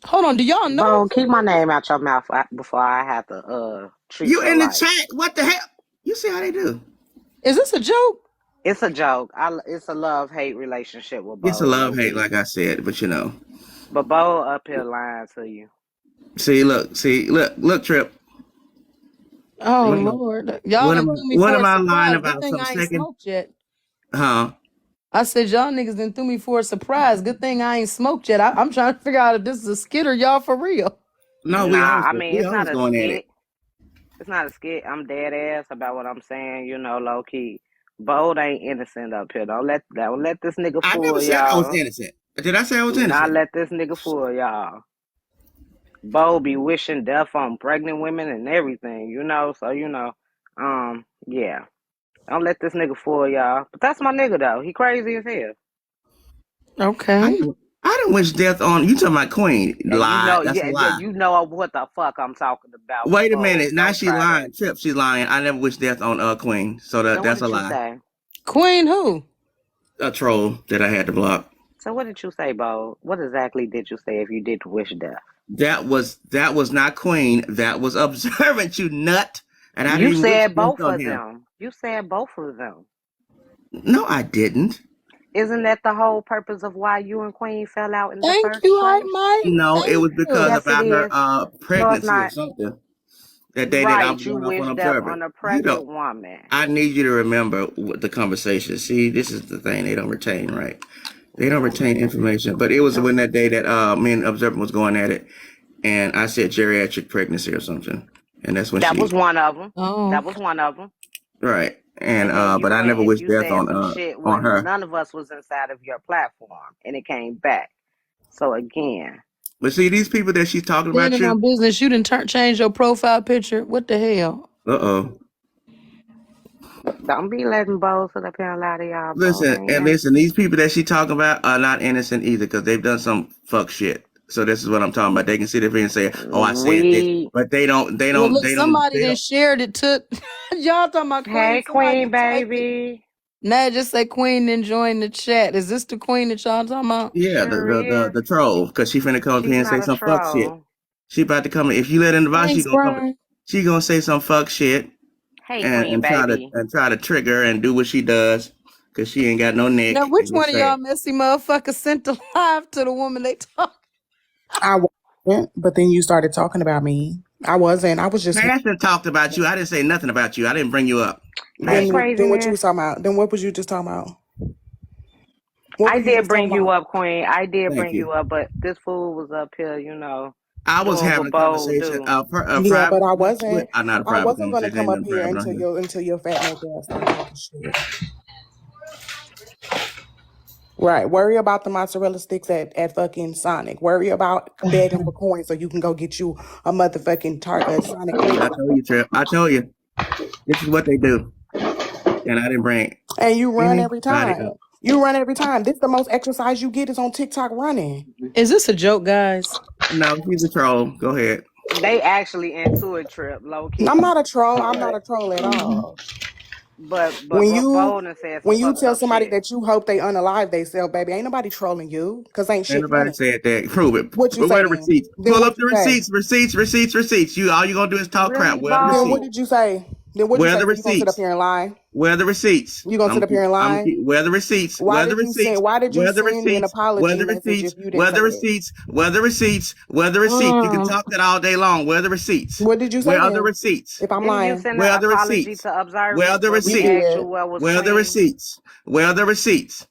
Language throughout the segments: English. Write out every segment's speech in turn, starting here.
Hold on, do y'all know Bone, each keep my other? name out your mouth before I have to treat You your in the life. chat? What the hell? You see how they do? Is this a joke? It's a joke. It's a love hate relationship with It's a Bo, love low hate, key. like I said, but you know. But Bo up here lying to you. Look, Trip. Oh What am Lord, y'all what done am I, threw me what for am a I lying surprise. Good about thing for a I ain't second? smoked yet. Huh? I said y'all niggas done threw me for a surprise. Good thing I ain't smoked yet. I'm trying to figure out if this is a skit or y'all for real. No, Nah, I mean we it's not always a going at it. skit. It's not a skit. I'm dead ass about what I'm saying. Low key. Bo ain't innocent up here. Don't let this nigga I never fool said I was y'all. innocent. Did I say I was Do not innocent? let this nigga fool y'all. Bo be wishing death on pregnant women and everything. So yeah. Don't let this nigga fool y'all. But that's my nigga though. He crazy as hell. I Okay. didn't, I didn't wish death on you. Talking about Queen And lied. That's a yeah, lie. you know what the fuck I'm talking about with Wait a Bo. minute. Now Don't she try to. lying. Trip, she's lying. I never wish death on Queen. So So what that's a did you lie. say? Queen who? A troll that I had to block. So what did you say, Bo? What exactly did you say if you did wish death? That was not Queen. That was observant, you nut. And I You didn't even wish said death both on of him. them. You said both of them. No, I didn't. Isn't that the whole purpose of why you and Queen fell out in the Thank first you, Hi place? Mike. No, it Thank was because you. Yes, it about her is. No, it's pregnancy or not. something. That day that I Right, was you going off wish on death observant. on a You pregnant don't. woman. I need you to remember the conversation. See, this is the thing they don't retain, right? They don't retain information. But it was when that day that me and observant was going at it, and I said geriatric pregnancy or something, and that's when That was she one of them. Oh, That was one of them. right. And And then you but I went never and wished you death said some shit on when her. none of us was inside of your platform, and it came back. So again, But see, these people that she's talking about, standing you. on business. You didn't change your profile picture. What the hell? Uh-oh. don't be letting Bo sit up here and lie to y'all. Bo Listen, ain't and listen, innocent. these people that she talking about are not innocent either because they've done some fuck shit. So this is what I'm talking about. They can sit up here and say, "Oh, I said this," We but they don't. They Well, don't. look, They don't. somebody They then don't. shared it. Took y'all talking about Queen. Hey, Somebody Queen, typed it. baby. Now just say Queen and join the chat. Is this the Queen that y'all talking about? Yeah, Sure is. the troll because she finna come up She's here and say not a some fuck shit. troll. She about to come. If you let her in the box, she Thanks, gonna come. Brian. She gonna say some fuck shit Hey, Queen, baby. and try to trigger and do what she does because she ain't got no neck Now, which and one it's of y'all sad. messy motherfuckers sent the live to the woman they talk? I wasn't, but then you started talking about me. I wasn't. I was just Passion talked about you. I didn't say nothing about you. I didn't bring you up. Hey, Passion. then what you craziness. was talking about? Then what was you just talking about? What I were you did just talking bring you about? up, Queen. I did Thank bring you. you up, but this fool was up here, I was doing having what a Bo conversation, do. a Yeah, but private, I wasn't. not a I private wasn't gonna conversation, ain't come up nothing here private on here. until your fat neck ass started talking shit. Right. Worry about the mozzarella sticks at fucking Sonic. Worry about begging for coins so you can go get you a motherfucking Sonic See, I credit. told you, Trip. I told you. This is what they do. And I didn't bring And you run every anybody time. up. You run every time. This the most exercise you get is on TikTok running. Is this a joke, guys? No, she's a troll. Go ahead. They actually into a trip, low I'm key. not a troll. I'm not But a troll at all. but When you Bo done said some when you fucked tell up somebody shit. that you hope they unalive themselves, baby, ain't nobody trolling you because ain't Ain't shit nobody funny. said that. Prove it. What you Where say the then? receipts? Then Pull what up you the say? receipts. You all you gonna do is talk crap. Really, Where the Then what receipts? Bo? did you say? Then what you Where say? the So you gonna sit up receipts? here and lie? Where the receipts? You gonna sit up here and lie? Where the receipts? Why did you send? Why did you Where the send me an receipts? Where apology the message receipts? if you didn't Where say the that? receipts? Where the receipts? Where the receipts? You can Mm. talk that all day long. Where the receipts? What did you say Where are the then? receipts? If I'm Didn't you lying, send Where an are the apology receipts? to Where are Observant the where you we receipts? asked you did. where was Where are the Queen? receipts? Where are the receipts?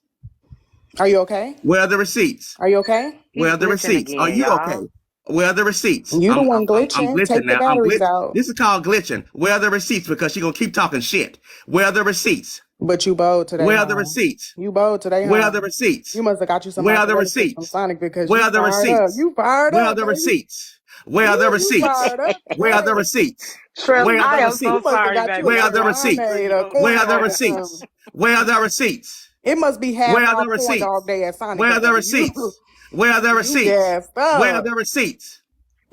Are you okay? Where are the receipts? Are you okay? Where He's are the glitching receipts? Are again, you okay? y'all. Where are the receipts? You the one I'm glitching. glitching Take the now. I'm batteries glitch. out. This is called glitching. Where are the receipts? Because she gonna keep talking shit. Where are the receipts? But you bold today, Where are the huh? receipts? You bold today, Where huh? are the receipts? You must have got you some Where are the mozzarella sticks from receipts? Sonic because Where you are the fired up. receipts? You fired Where are up, the baby. receipts? Where are the Ooh, you receipts? fired up Where are the today. receipts? Trip, Where are I the am so You receipts? must have sorry, got you baby. Where a are the Trip, I'm fucking receipts? bring lemonade, you a up Where corn are the dog, later. or something. receipts? Where are the receipts? It must be half Where are the off corn dog receipts? day at Sonic Where are up the there. You receipts? Where are the you receipts? gassed Where are up. the receipts?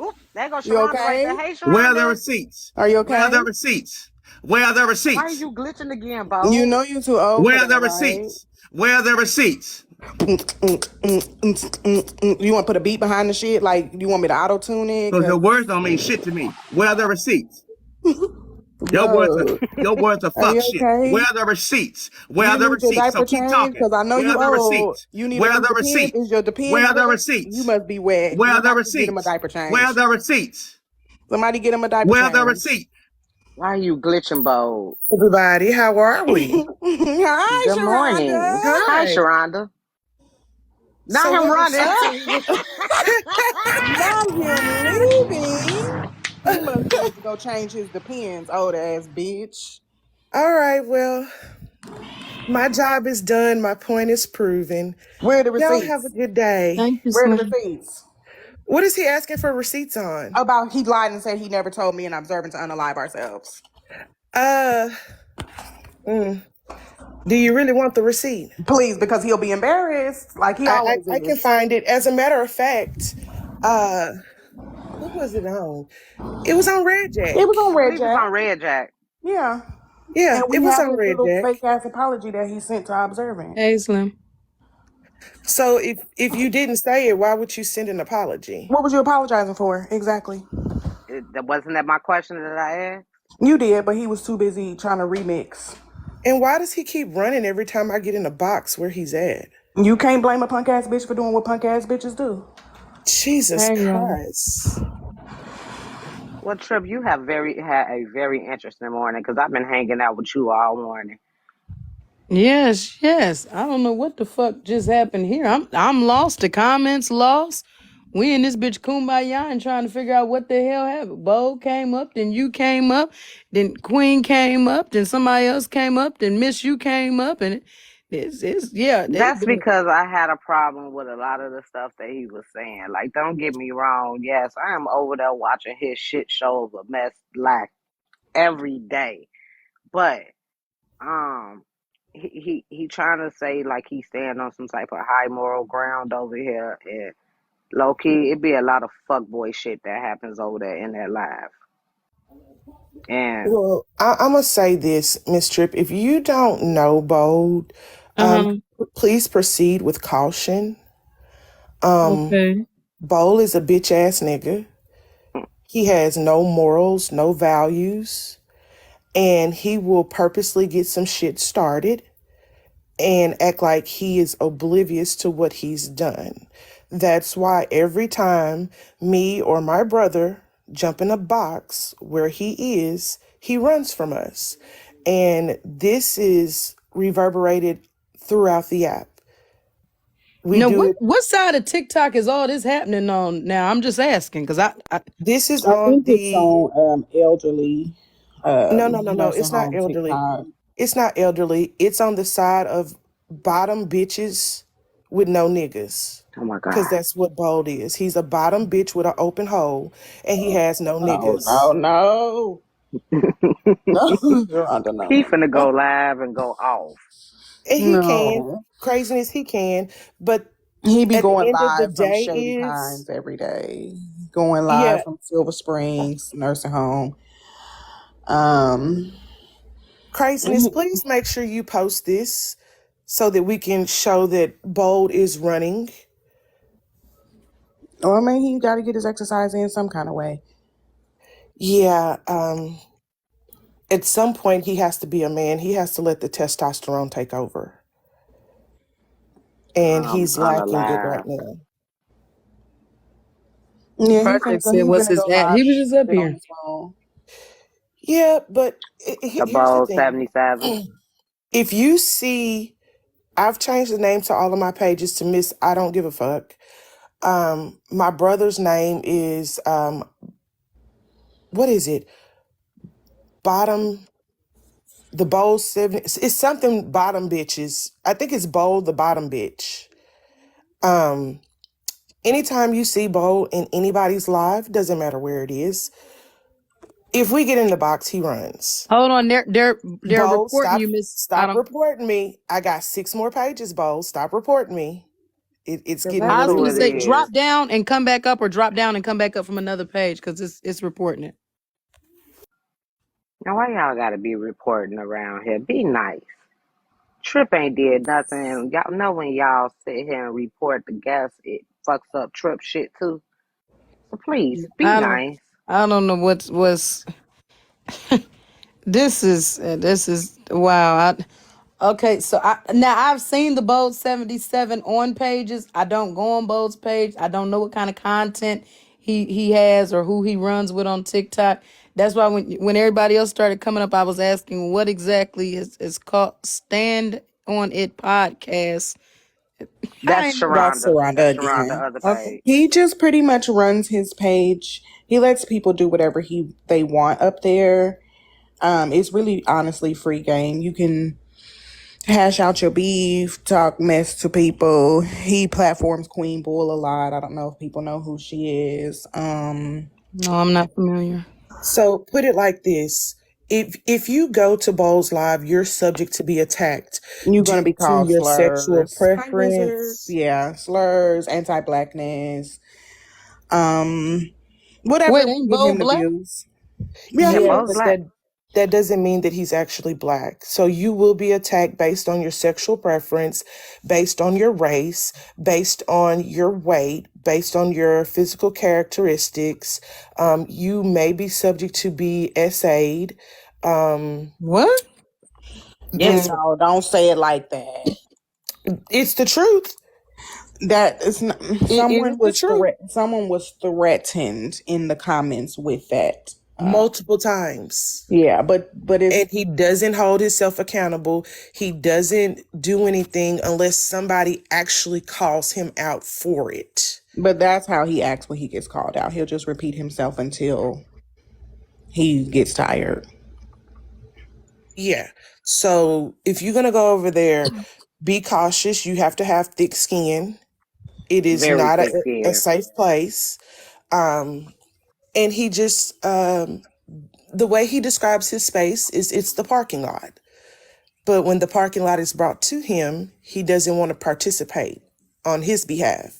Oop, there goes You Sharonda right there. okay? Hey, Where are the Sharonda. receipts? Are you Where are okay? the receipts? Where are the Why are receipts? you glitching again, You Bo? know you too old Where for are the that, right? receipts? Where are the receipts? You want to put a beat behind the shit? Like, you want me to auto tune it? Because your 'Cause words don't mean shit to me. Where are the receipts? Your bro, words are are fuck you shit. Where okay? are the receipts? Do Where are you the need your receipts? So diaper keep changed? talking. Because I know Where you are the old. receipts? You need a Where are new the depend. receipts? Is your Where depends are the wet? You receipts? must be wet. Where are the Somebody get him a receipts? diaper Where are change. the receipts? Somebody get him a diaper Where are the change. receipts? Why are you glitching, Bo? Everybody, how are we? Hi, Good morning. Sharonda. Hi, Hi. Sharonda. Not So him what running. receipts Uh, are you not him leaving. He must need to go change his depends, old ass bitch. All right, well, my job is done. My point is proven. Where are the Y'all have a receipts? good day. Thank you, Where are the Slim. receipts? What is he asking for receipts on? About he lied and said he never told me and I'm observing to unalive ourselves. Uh, mm, do you really want the receipt? Please, because he'll be embarrassed like he always I can is. find it. As a matter of fact, what was it on? It was on Red It Jack. was on I Red believe it's Jack. on Red Jack. Yeah. Yeah, And it we was have on his Red little Jack. fake ass apology that he sent to observant. Hey, Slim. So if you didn't say it, why would you send an apology? What was you apologizing for? Exactly. Wasn't that my question that I asked? You did, but he was too busy trying to remix. And why does he keep running every time I get in a box where he's at? You can't blame a punk ass bitch for doing what punk ass bitches do. Jesus Hey, y'all. Christ. Well, Trip, you have had a very interesting morning because I've been hanging out with you all morning. Yes, yes. I don't know what the fuck just happened here. I'm lost. The comments lost. We in this bitch kumbaya and trying to figure out what the hell happened. Bo came up, then you came up, then Queen came up, then somebody else came up, then Miss you came up, and it's yeah. That's because I had a problem with a lot of the stuff that he was saying. Like, don't get me wrong. Yes, I am over there watching his shit show of a mess like every day. But he trying to say like he's standing on some type of high moral ground over here, and low key it be a lot of fuckboy shit that happens over there in that live. And Well, I'm going to say this, Miss Tripp. If you don't know Bold, please proceed with caution. Okay. Bold is a bitch ass nigga. He has no morals, no values, and he will purposely get some shit started and act like he is oblivious to what he's done. That's why every time me or my brother jump in a box where he is, he runs from us. And this is reverberated throughout the app. We Now, do it. what side of TikTok is all this happening on now? I'm just asking because I This is I on think it's the. on elderly No. nursing It's not home elderly. TikTok. It's not elderly. It's on the side of bottom bitches with no niggas. oh my Because god, that's what Bold is. He's a bottom bitch with an open hole, and he has no niggas. No. Rhonda, no, he no, finna go no. live and go off. And he can. No. Craziness, he can. But He be at the going end of the live from day Shady is, Pines every day. Going yeah, live from Silver Springs nursing home. Um craziness, please make sure you post this so that we can show that Bold is running. Well, I mean, he got to get his exercise in some kind of way. Yeah, at some point he has to be a man. He has to let the testosterone take over. And he's lacking it right Unalive. now. Yeah, Project said, he's "What's gonna his go at?" live He was just up shit on here. his phone. Yeah, but The here's the Bold thing. 77. If you see, I've changed the name to all of my pages to Miss I Don't Give a Fuck. My brother's name is, what is it? The Bold 7. It's something bottom bitches. I think it's Bold the bottom bitch. Anytime you see Bold in anybody's live, doesn't matter where it is. If we get in the box, he runs. Hold on, they're Bold, reporting you, Miss. I stop don't. reporting me. I got 6 more pages, Bold. Stop reporting me. It's getting a I That's was little who gonna it say ridiculous. is. drop down and come back up, or drop down and come back up from another page because it's reporting it. Now, why y'all gotta be reporting around here? Be nice. Trip ain't did nothing. Y'all know when y'all sit here and report the guests, it fucks up Trip shit too. So please be I don't. nice. I don't know what's. This is wow. Okay, so now I've seen the Bold 77 on pages. I don't go on Bold's page. I don't know what kind of content he has or who he runs with on TikTok. That's why when everybody else started coming up, I was asking what exactly is called Stand on It podcast. I That's ain't never. That's Sharonda. Saranda That's Sharonda again. other Okay. page. He just pretty much runs his page. He lets people do whatever they want up there. It's really honestly free game. You can hash out your beef, talk mess to people. He platforms Queen Bull a lot. I don't know if people know who she is. No, I'm not familiar. So put it like this. If you go to Bowls Live, you're subject to be attacked You're due gonna be to called your sexual slurs. Hi, Wizard. preference. Yeah, slurs, anti-blackness, Wait, whatever ain't give him Bold the black? views. Yeah, Yeah, he Yeah, Bo's but is. black. that doesn't mean that he's actually black. So you will be attacked based on your sexual preference, based on your race, based on your weight, based on your physical characteristics. You may be subject to be SA'd. What? Yes, Yeah. No, don't say it like that. it's the truth. That is not, It is the truth. someone was threatened in the comments with that. Multiple times. Yeah, but it's And he doesn't hold himself accountable. He doesn't do anything unless somebody actually calls him out for it. but that's how he acts when he gets called out. He'll just repeat himself until he gets tired. Yeah. So if you're going to go over there, be cautious. You have to have thick skin. It is Very not thick a skin. safe place. And he just, the way he describes his space is it's the parking lot. But when the parking lot is brought to him, he doesn't want to participate on his behalf.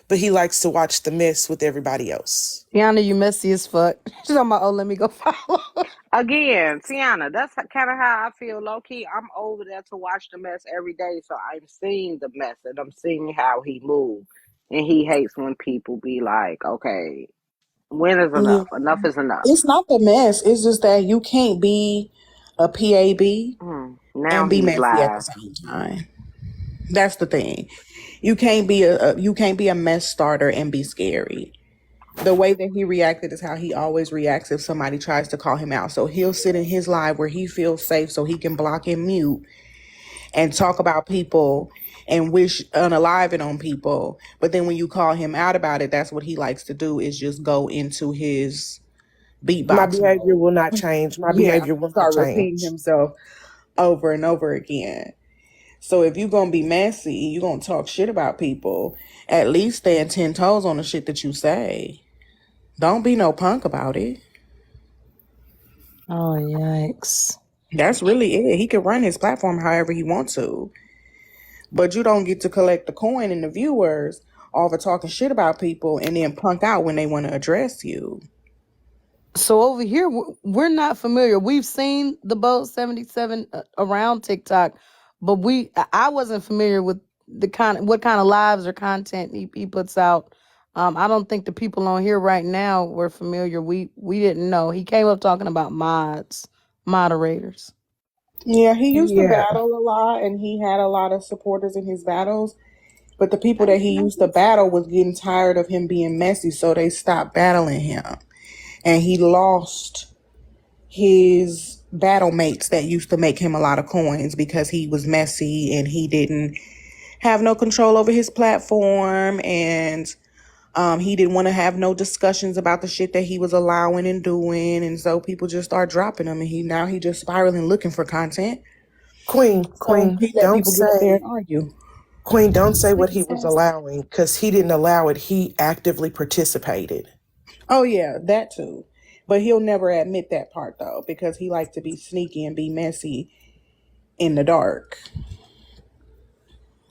But he likes to watch the mess with everybody else. Tiana, you messy as fuck. She's talking about, oh, let me go follow. Again, Tiana, that's kind of how I feel low key. I'm over there to watch the mess every day, so I'm seeing the mess and I'm seeing how he moves. And he hates when people be like, okay, when is Yeah. enough? Enough is enough. It's not the mess. It's just that you can't be a PAB Now and be he's messy at the live. same time. That's the thing. You can't be a mess starter and be scary. The way that he reacted is how he always reacts if somebody tries to call him out. So he'll sit in his live where he feels safe so he can block and mute and talk about people and wish unaliving on people. But then when you call him out about it, that's what he likes to do is just go into his My beatbox behavior mode. will not change. My Yeah. behavior will not Start repeating change. himself over and over again. So if you're gonna be messy, you're gonna talk shit about people, at least stand 10 toes on the shit that you say. Don't be no punk about it. Oh, yikes. That's really it. He can run his platform however he wants to. But you don't get to collect the coin and the viewers all for talking shit about people and then punk out when they want to address you. So over here, we're not familiar. We've seen the Boat 77 around TikTok, but I wasn't familiar with what kind of lives or content he puts out. I don't think the people on here right now were familiar. We didn't know. He came up talking about moderators. Yeah, he used to Yeah. battle a lot and he had a lot of supporters in his battles. But the people that he used to battle was getting tired of him being messy, so they stopped battling him. And he lost his battle mates that used to make him a lot of coins because he was messy and he didn't have no control over his platform, and he didn't want to have no discussions about the shit that he was allowing and doing, and so people just start dropping him, and he just spiraling looking for content. Queen, So he let don't people get up there say, and argue. Queen, don't say what he was allowing because he didn't allow it. He actively participated. Oh yeah, that too. But he'll never admit that part though, because he likes to be sneaky and be messy in the dark.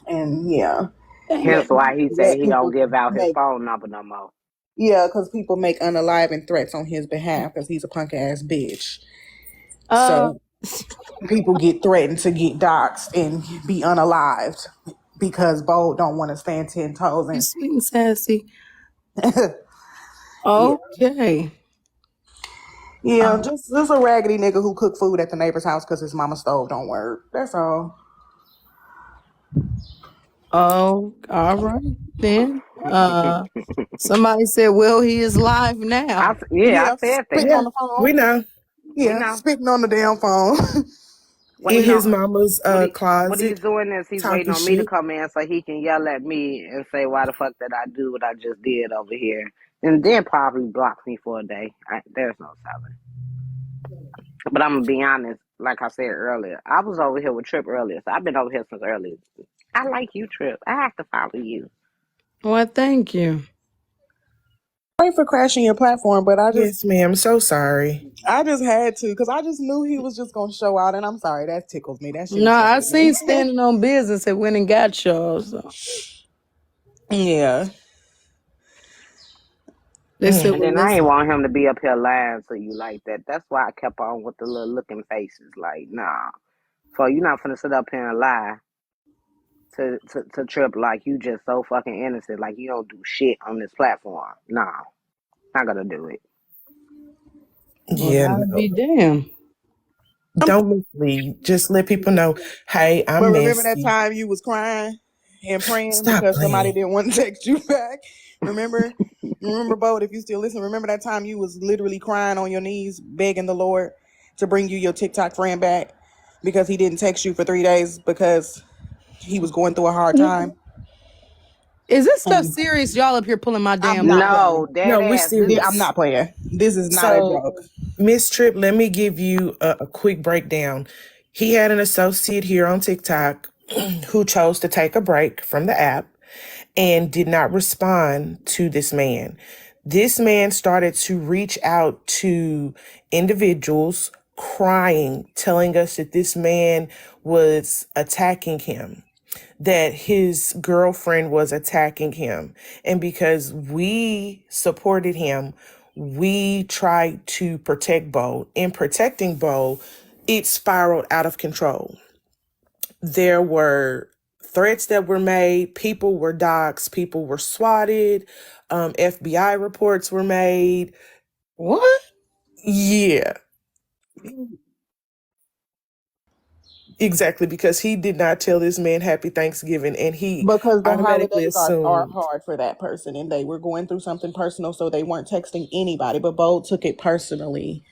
And yeah, Hence why he said let he don't people give out his make phone number no more. because people make unaliving threats on his behalf because he's a punk ass bitch. Uh, So people get threatened to get doxxed and be unalived because Bold don't want to stand 10 toes. You And sweet and sassy. yeah, Okay. yeah, just a raggedy nigga who cook food at the neighbor's house because his mama stove don't work. That's all. Oh, all right then. Somebody said, "Well, he is live now." I Yeah, said spitting that. on Yeah, the phone. we know. We Yeah, know. spitting on the damn phone. Well, In you know his mama's what he's closet, doing is he's waiting talking on me to shit. come in so he can yell at me and say why the fuck did I do what I just did over here, and then probably block me for a day. There's no telling. But I'm gonna be honest. Like I said earlier, I was over here with Trip earlier, so I've been over here since earlier. I like you, Trip. I have to follow you. Well, thank you. Sorry for crashing your platform, but Yes, ma'am. So sorry. I just had to because I just knew he was just gonna show out, and I'm sorry that tickles me. That shit No, is funny I to me. seen standing on business and went and got yours. So. Yeah, They said, And "Well, then I let's." ain't want him to be up here lying to you like that. That's why I kept on with the little looking faces. Like, nah. So you're not finna sit up here and lie to Trip like you just so fucking innocent, like you don't do shit on this platform. Nah. Not gonna do it. Well, Yeah, I'll no. be damned. Don't mislead. Just let people know, hey, but I'm remember that messy. time you was crying and praying Stop because somebody playing. didn't want to text you back? Remember, Bo, if you still listen, remember that time you was literally crying on your knees, begging the Lord to bring you your TikTok friend back because he didn't text you for 3 days because he was going through a hard time. Is this stuff And serious? Y'all up here pulling my I'm damn not leg. No, playing. dead No, we're ass. This I'm serious. not playing. This is not a So, joke. Miss Tripp, let me give you a quick breakdown. He had an associate here on TikTok who chose to take a break from the app and did not respond to this man. This man started to reach out to individuals crying, telling us that this man was attacking him, that his girlfriend was attacking him. And because we supported him, we tried to protect Bo. In protecting Bo, it spiraled out of control. There were threats that were made, people were doxxed, people were swatted, FBI reports were made. What? Yeah, exactly, because he did not tell this man happy Thanksgiving and he Because the automatically holidays are assumed. hard for that person and they were going through something personal, so they weren't texting anybody. But Bo took it personally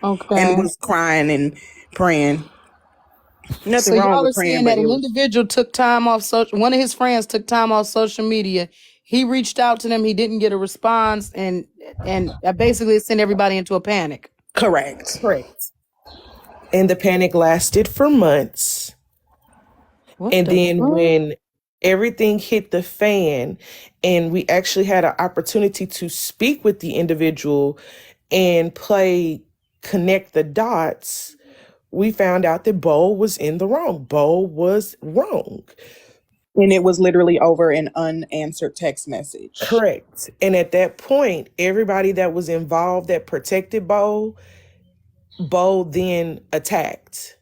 and Okay. was crying and praying. So Nothing wrong y'all with are praying, saying but that it an was individual took time off social. One of his friends took time off social media. He reached out to them. He didn't get a response, and basically it sent everybody into a panic. correct. Correct. And the panic lasted for months. What And the then fuck? when everything hit the fan and we actually had an opportunity to speak with the individual and connect the dots, we found out that Bo was in the wrong. Bo was wrong. And it was literally over an unanswered text message. Correct. And at that point, everybody that was involved that protected Bo then attacked,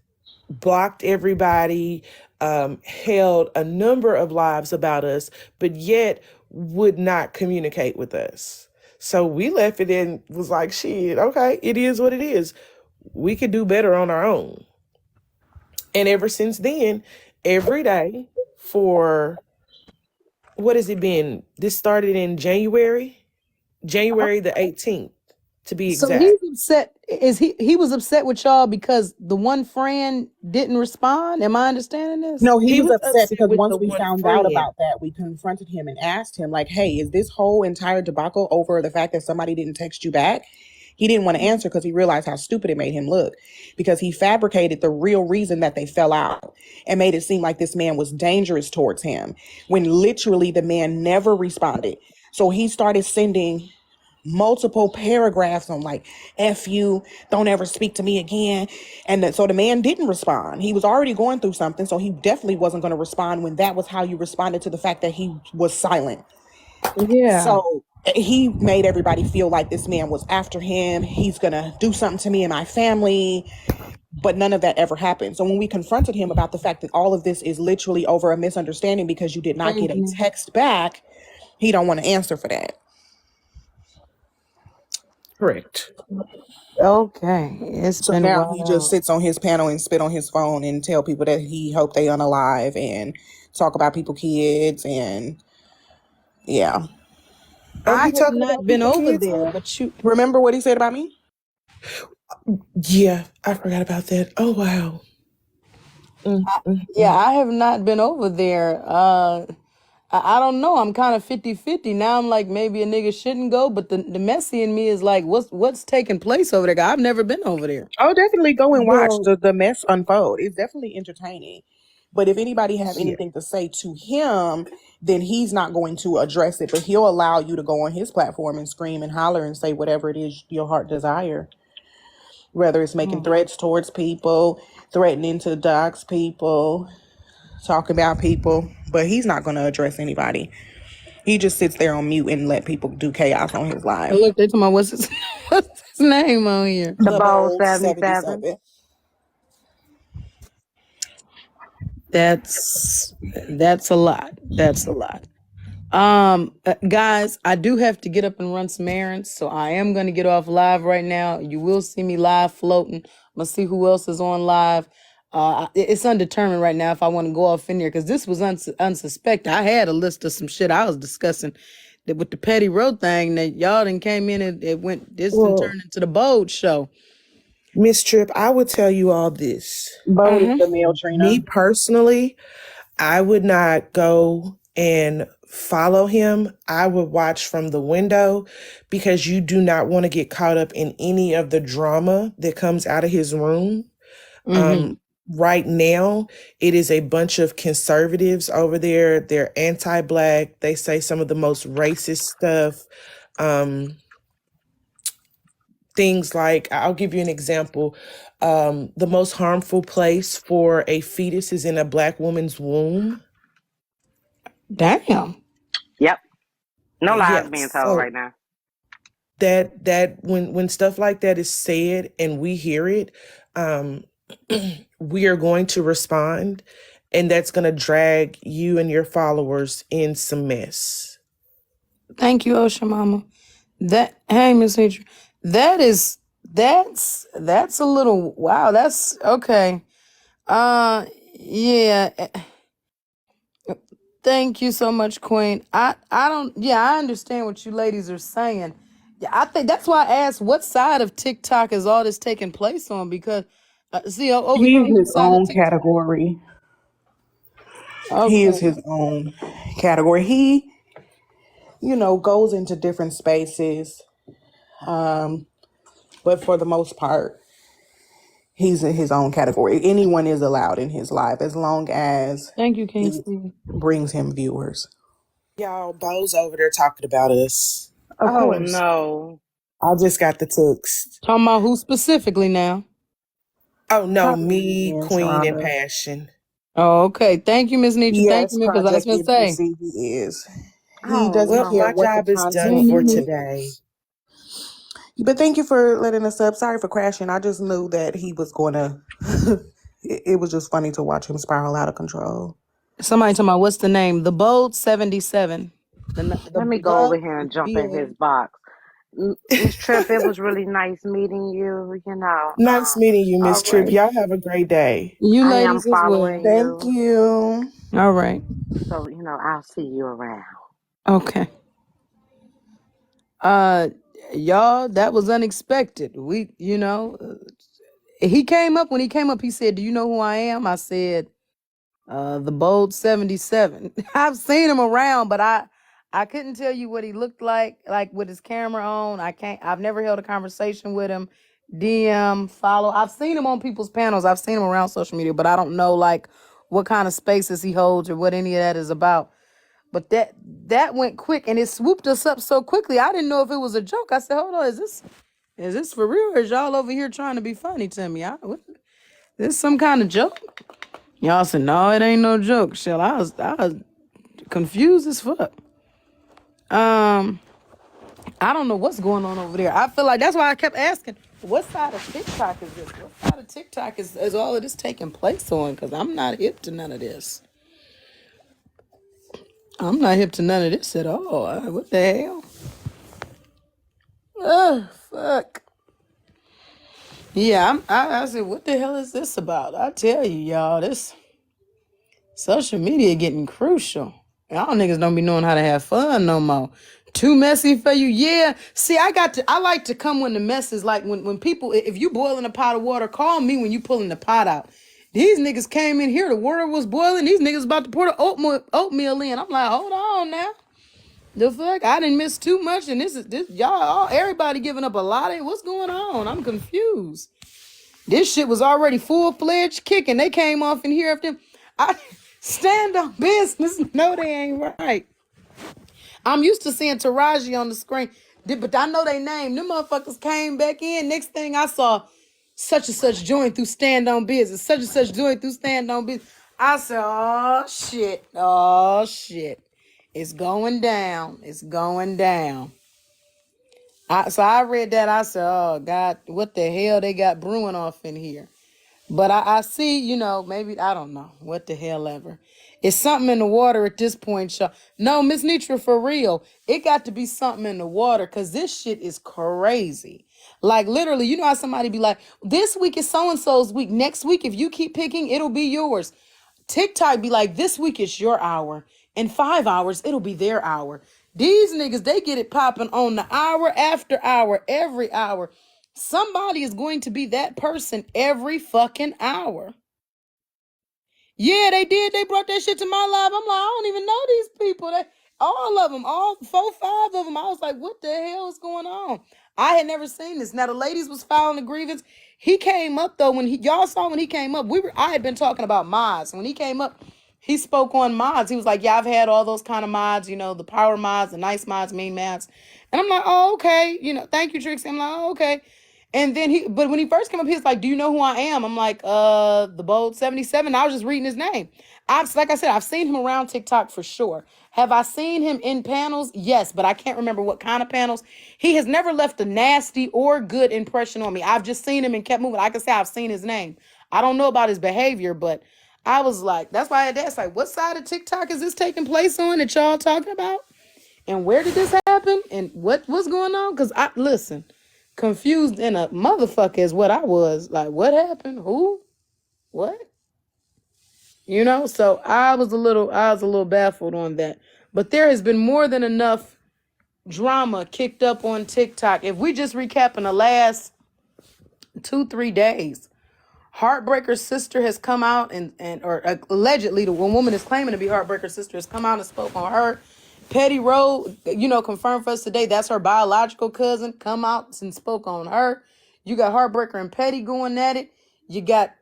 blocked everybody, held a number of lives about us, but yet would not communicate with us. So we left it and was like, shit, okay, it is what it is. We could do better on our own. And ever since then, every day for what has it been? This started in January the 18th, to be So exact. he's upset. Is he was upset with y'all because the one friend didn't respond? Am I understanding this? No, he He was was upset upset because with once the we one found out friend. about that, we confronted him and asked him, like, hey, is this whole entire debacle over the fact that somebody didn't text you back? He didn't want to answer because he realized how stupid it made him look, because he fabricated the real reason that they fell out and made it seem like this man was dangerous towards him when literally the man never responded. So he started sending multiple paragraphs on like F you, don't ever speak to me again. And so the man didn't respond. He was already going through something, so he definitely wasn't going to respond when that was how you responded to the fact that he was silent. Yeah. So he made everybody feel like this man was after him. He's gonna do something to me and my family. But none of that ever happened. So when we confronted him about the fact that all of this is literally over a misunderstanding because you did not get Thank a you. text back, he don't want to answer for that. Correct. Okay, it's So been now he just wild. sits on his panel and spit on his phone and tell people that he hope they unalive and talk about people kids and yeah. Oh, I he have talking not about been people over kids there, now? but you. Remember what he said about me? Yeah, I forgot about that. Oh wow. Yeah, I have not been over there. I don't know. I'm kind of 50-50. Now I'm like, maybe a nigga shouldn't go, but the messy in me is like, what's taking place over there? I've never been over there. Oh, definitely go and watch Well, the mess unfold. It's definitely entertaining. But if anybody have yeah. anything to say to him, then he's not going to address it. But he'll allow you to go on his platform and scream and holler and say whatever it is your heart desire. Whether it's making threats towards people, threatening to dox people, talking about people. But he's not going to address anybody. He just sits there on mute and let people do chaos on his Oh, live. look, they talking about what's his, what's his name on here. The The Bold Bold 77. 77. That's a lot. That's a lot. Guys, I do have to get up and run some errands, so I am gonna get off live right now. You will see me live floating. I'm gonna see who else is on live. It's undetermined right now if I want to go off in there because this was unsuspected. I had a list of some shit I was discussing that with the Petty Road thing that y'all done came in and it went. This done Well, turned into the Bold show. Miss Tripp, I would tell you all this. Bo is Mm-hmm. the male Me Trina. personally, I would not go and follow him. I would watch from the window because you do not want to get caught up in any of the drama that comes out of his room. Mm-hmm. Right now, it is a bunch of conservatives over there. They're anti-black. They say some of the most racist stuff. Things like, I'll give you an example. The most harmful place for a fetus is in a black woman's womb. Damn. Yep. No lies being Yes. told So right now. that when stuff like that is said and we hear it, we are going to respond, and that's going to drag you and your followers in some mess. Thank you, Ocean Mama. Hey, Miss Nature. That's a little wow. That's okay. Yeah. Thank you so much, Queen. I don't. Yeah, I understand what you ladies are saying. Yeah, I think that's why I asked what side of TikTok is all this taking place on because see over here He's on this his side of own TikTok. category. He is Okay. his own category. He, goes into different spaces. But for the most part, he's in his own category. Anyone is allowed in his life as long as Thank you, King it Steve. brings him viewers. Y'all, Bo's over there talking about us. Of Oh course. no. I just got the text. Talking about who specifically now? Oh no, Probably me, Miss Queen, and Rhonda. Passion. Oh, okay. Thank you, Miss Nietzsche. Thank Yes, you, because I was Project gonna say. NPC he is. He Oh doesn't Well, care my no. what the job is done content for is. today. But thank you for letting us up. Sorry for crashing. I just knew that he was going to. It was just funny to watch him spiral out of control. Somebody talking about what's the name? The Bold 77. The Let me go over love here is and jump in his B-O-L. box. Miss Tripp, it was really nice meeting you. Nice meeting you, All Miss Tripp. right. Y'all have a great day. You I am ladies as following well. Thank you. you. All right. So, I'll see you around. Okay. Y'all, that was unexpected. He came up. When he came up, he said, "Do you know who I am?" I said, the Bold 77. I've seen him around, but I couldn't tell you what he looked like with his camera on. I've never held a conversation with him. DM, follow. I've seen him on people's panels. I've seen him around social media, but I don't know what kind of spaces he holds or what any of that is about. But that went quick and it swooped us up so quickly. I didn't know if it was a joke. I said, "Hold on, is this for real? Or is y'all over here trying to be funny to me? This some kind of joke?" Y'all said, "No, it ain't no joke." Shell, I was confused as fuck. I don't know what's going on over there. I feel like that's why I kept asking, what side of TikTok is this? What side of TikTok is all of this taking place on? Because I'm not hip to none of this. I'm not hip to none of this at all. What the hell? Oh, fuck. Yeah, I said, what the hell is this about? I tell you, y'all, this social media getting crucial. Y'all niggas don't be knowing how to have fun no more. Too messy for you? Yeah. See, I like to come when the mess is like when people, if you boiling a pot of water, call me when you pulling the pot out. These niggas came in here, the water was boiling. These niggas about to pour the oatmeal in. I'm like, hold on now. The fuck? I didn't miss too much, and this y'all, everybody giving up a lot of what's going on. I'm confused. This shit was already full-fledged kicking. They came off in here after I stand on business. No, they ain't right. I'm used to seeing Taraji on the screen, but I know they name. Them motherfuckers came back in. Next thing I saw, such and such joined through stand on business. Such and such joined through stand on business. I said, oh shit. Oh shit. It's going down. It's going down. So I read that. I said, oh God, what the hell they got brewing off in here? But I see, maybe, I don't know, what the hell ever. It's something in the water at this point, y'all. No, Miss Nitra, for real. It got to be something in the water because this shit is crazy. Like, literally, you know how somebody be like, this week is so-and-so's week. Next week, if you keep picking, it'll be yours. TikTok be like, this week is your hour. In 5 hours, it'll be their hour. These niggas, they get it popping on the hour after hour, every hour. Somebody is going to be that person every fucking hour. Yeah, they did. They brought that shit to my live. I'm like, I don't even know these people. All of them, all 4, 5 of them. I was like, what the hell is going on? I had never seen this. Now the ladies was filing a grievance. He came up though y'all saw when he came up. I had been talking about mods. When he came up, he spoke on mods. He was like, yeah, I've had all those kind of mods, the power mods, the nice mods, mean mods. And I'm like, oh, okay. Thank you, Trixie. I'm like, oh, okay. And then but when he first came up, he was like, do you know who I am? I'm like, the Bold 77. I was just reading his name. Like I said, I've seen him around TikTok for sure. Have I seen him in panels? Yes, but I can't remember what kind of panels. He has never left a nasty or good impression on me. I've just seen him and kept moving. I can say I've seen his name. I don't know about his behavior, but I was like, that's why I had to ask, like, what side of TikTok is this taking place on that y'all talking about? And where did this happen? And what's going on? Because listen, confused in a motherfucker is what I was. Like, what happened? Who? What? So I was a little baffled on that. But there has been more than enough drama kicked up on TikTok. If we just recap in the last 2-3 days, Heartbreaker's sister has come out or allegedly the one woman is claiming to be Heartbreaker's sister has come out and spoke on her. Petty Road, confirmed for us today. That's her biological cousin. Come out and spoke on her. You got Heartbreaker and Petty going at it. You got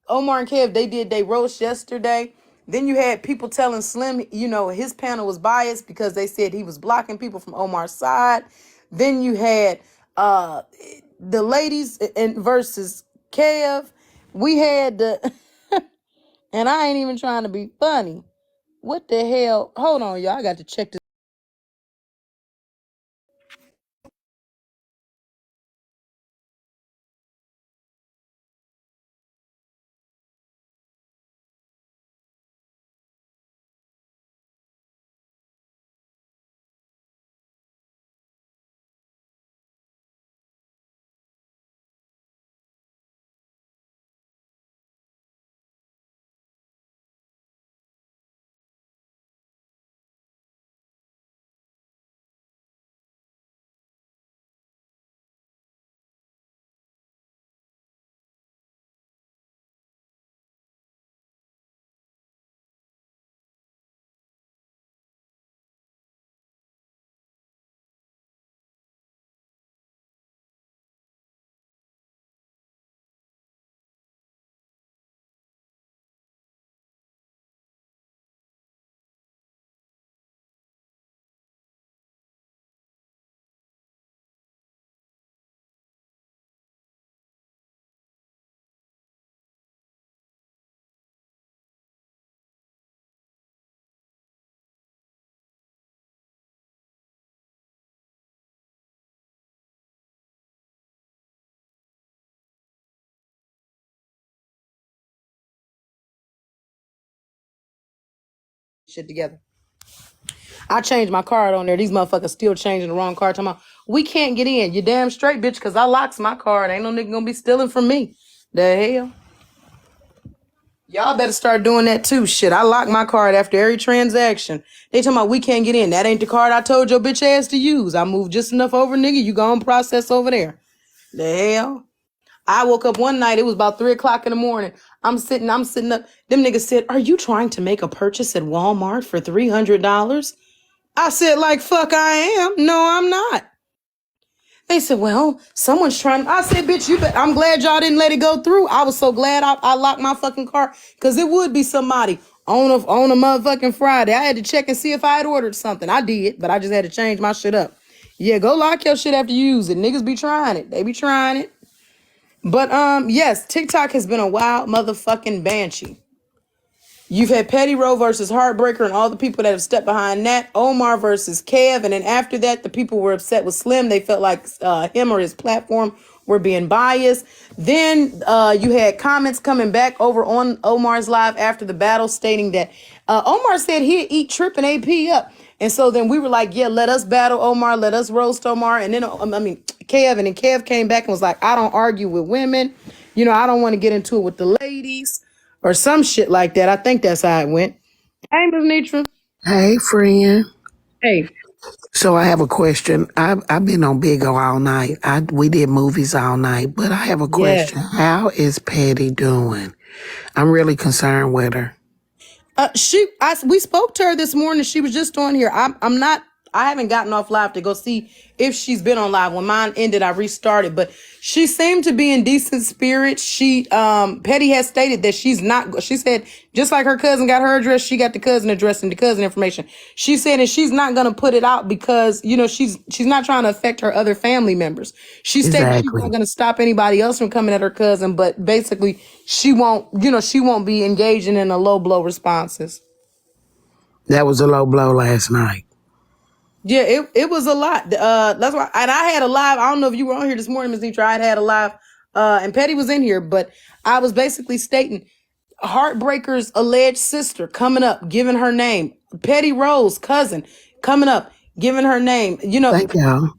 Omar and Kev. They did they roast yesterday. Then you had people telling Slim, his panel was biased because they said he was blocking people from Omar's side. Then you had the ladies versus Kev. We had the, and I ain't even trying to be funny. What the hell? Hold on, y'all. I got to check this. shit together. I changed my card on there. These motherfuckers still changing the wrong card. Talking about, we can't get in. You damn straight, bitch, because I locks my card. Ain't no nigga gonna be stealing from me. The hell? Y'all better start doing that too. Shit, I lock my card after every transaction. They talking about we can't get in. That ain't the card I told your bitch ass to use. I moved just enough over, nigga. You go and process over there. The hell? I woke up one night, it was about 3 o'clock in the morning. I'm sitting up. Them niggas said, are you trying to make a purchase at Walmart for $300? I said, like, fuck I am. No, I'm not. They said, well, someone's trying. I said, bitch, I'm glad y'all didn't let it go through. I was so glad I locked my fucking car, because it would be somebody on a motherfucking Friday. I had to check and see if I had ordered something. I did, but I just had to change my shit up. Yeah, go lock your shit after you use it. Niggas be trying it. They be trying it. But yes, TikTok has been a wild motherfucking banshee. You've had Petty Row versus Heartbreaker and all the people that have stepped behind that. Omar versus Kev. And then after that, the people were upset with Slim. They felt like him or his platform were being biased. Then you had comments coming back over on Omar's live after the battle stating that Omar said he'd eat Trip and AP up. And so then we were like, yeah, let us battle Omar. Let us roast Omar. And then, Kev. And then Kev came back and was like, I don't argue with women. You know, I don't want to get into it with the ladies. Or some shit like that. I think that's how it went. Hey, Ms. Nitra. Hey, friend. Hey. So I have a question. I've been on Big O all night. We did movies all night, but I have a question. Yeah. How is Patty doing? I'm really concerned with her. We spoke to her this morning. She was just on here. I haven't gotten off live to go see if she's been on live. When mine ended, I restarted, but she seemed to be in decent spirits. Petty has stated that she said, just like her cousin got her address, she got the cousin address and the cousin information. She said that she's not going to put it out because, you know, she's not trying to affect her other family members. She stated she's not going to stop anybody else from coming at her cousin, but basically she won't be engaging in a low blow responses. That was a low blow last night. Yeah, it was a lot. That's why, and I had a live. I don't know if you were on here this morning, Ms. Nitra. I had a live, and Petty was in here, but I was basically stating Heartbreaker's alleged sister coming up, giving her name. Petty Rose cousin coming up, giving her name. You know, thank y'all.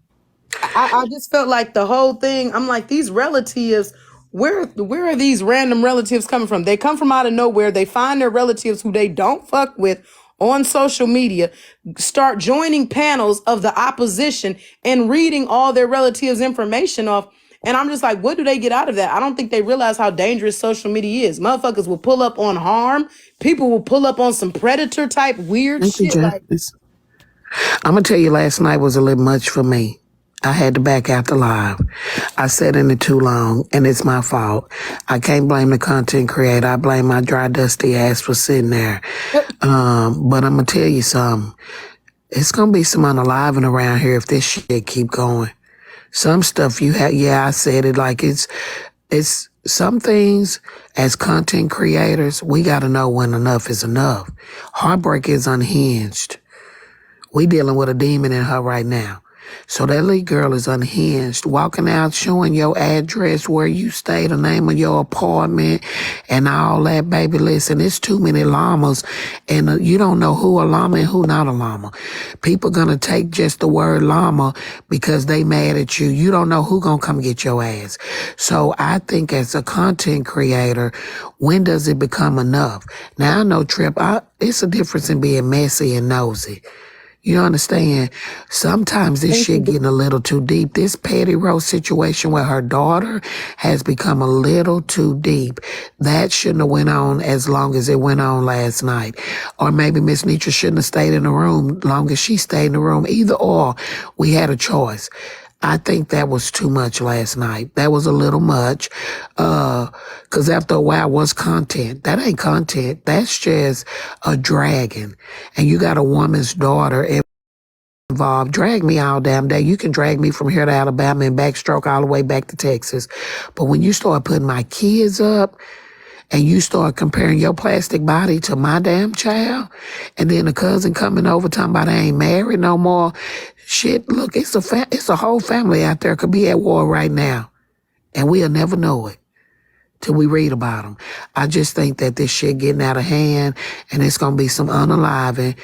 I just felt like the whole thing. I'm like, these relatives. Where are these random relatives coming from? They come from out of nowhere. They find their relatives who they don't fuck with on social media, start joining panels of the opposition and reading all their relatives' information off. And I'm just like, what do they get out of that? I don't think they realize how dangerous social media is. Motherfuckers will pull up on harm. People will pull up on some predator type weird shit. I'm going to tell you, last night was a little much for me. I had to back out the live. I sat in it too long, and it's my fault. I can't blame the content creator. I blame my dry, dusty ass for sitting there. But I'm going to tell you something. It's going to be some unaliving around here if this shit keep going. Some stuff I said it like it's some things as content creators, we got to know when enough is enough. Heartbreak is unhinged. We dealing with a demon in her right now. So that little girl is unhinged, walking out, showing your address, where you stay, the name of your apartment, and all that, baby. Listen, it's too many llamas, and you don't know who a llama and who not a llama. People gonna take just the word llama because they mad at you. You don't know who gonna come get your ass. So I think as a content creator, when does it become enough? Now I know, Trip, it's a difference in being messy and nosy. You understand? Sometimes this shit getting a little too deep. This Petty Rose situation with her daughter has become a little too deep. That shouldn't have went on as long as it went on last night. Or maybe Miss Nitra shouldn't have stayed in the room long as she stayed in the room. Either or, we had a choice. I think that was too much last night. That was a little much. 'Cause after a while, what's content? That ain't content. That's just a dragon. And you got a woman's daughter involved. Drag me all damn day. You can drag me from here to Alabama and backstroke all the way back to Texas. But when you start putting my kids up, and you start comparing your plastic body to my damn child, and then a cousin coming over talking about I ain't married no more. Shit, look, it's a whole family out there could be at war right now, and we'll never know it. till we read about them. I just think that this shit getting out of hand, and it's gonna be some unaliving.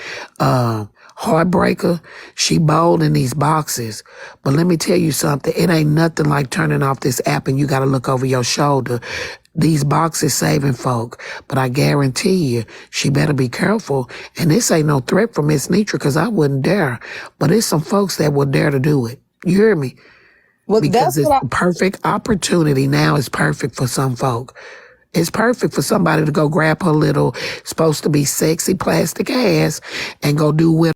Heartbreaker, she bold in these boxes. But let me tell you something, it ain't nothing like turning off this app and you gotta look over your shoulder. These boxes saving folk, but I guarantee you, she better be careful. And this ain't no threat from Miss Nitra, because I wouldn't dare. But it's some folks that will dare to do it. You hear me? Well, Because that's it's what I. the perfect opportunity. Now it's perfect for some folk. It's perfect for somebody to go grab her little, supposed to be sexy plastic ass and go do with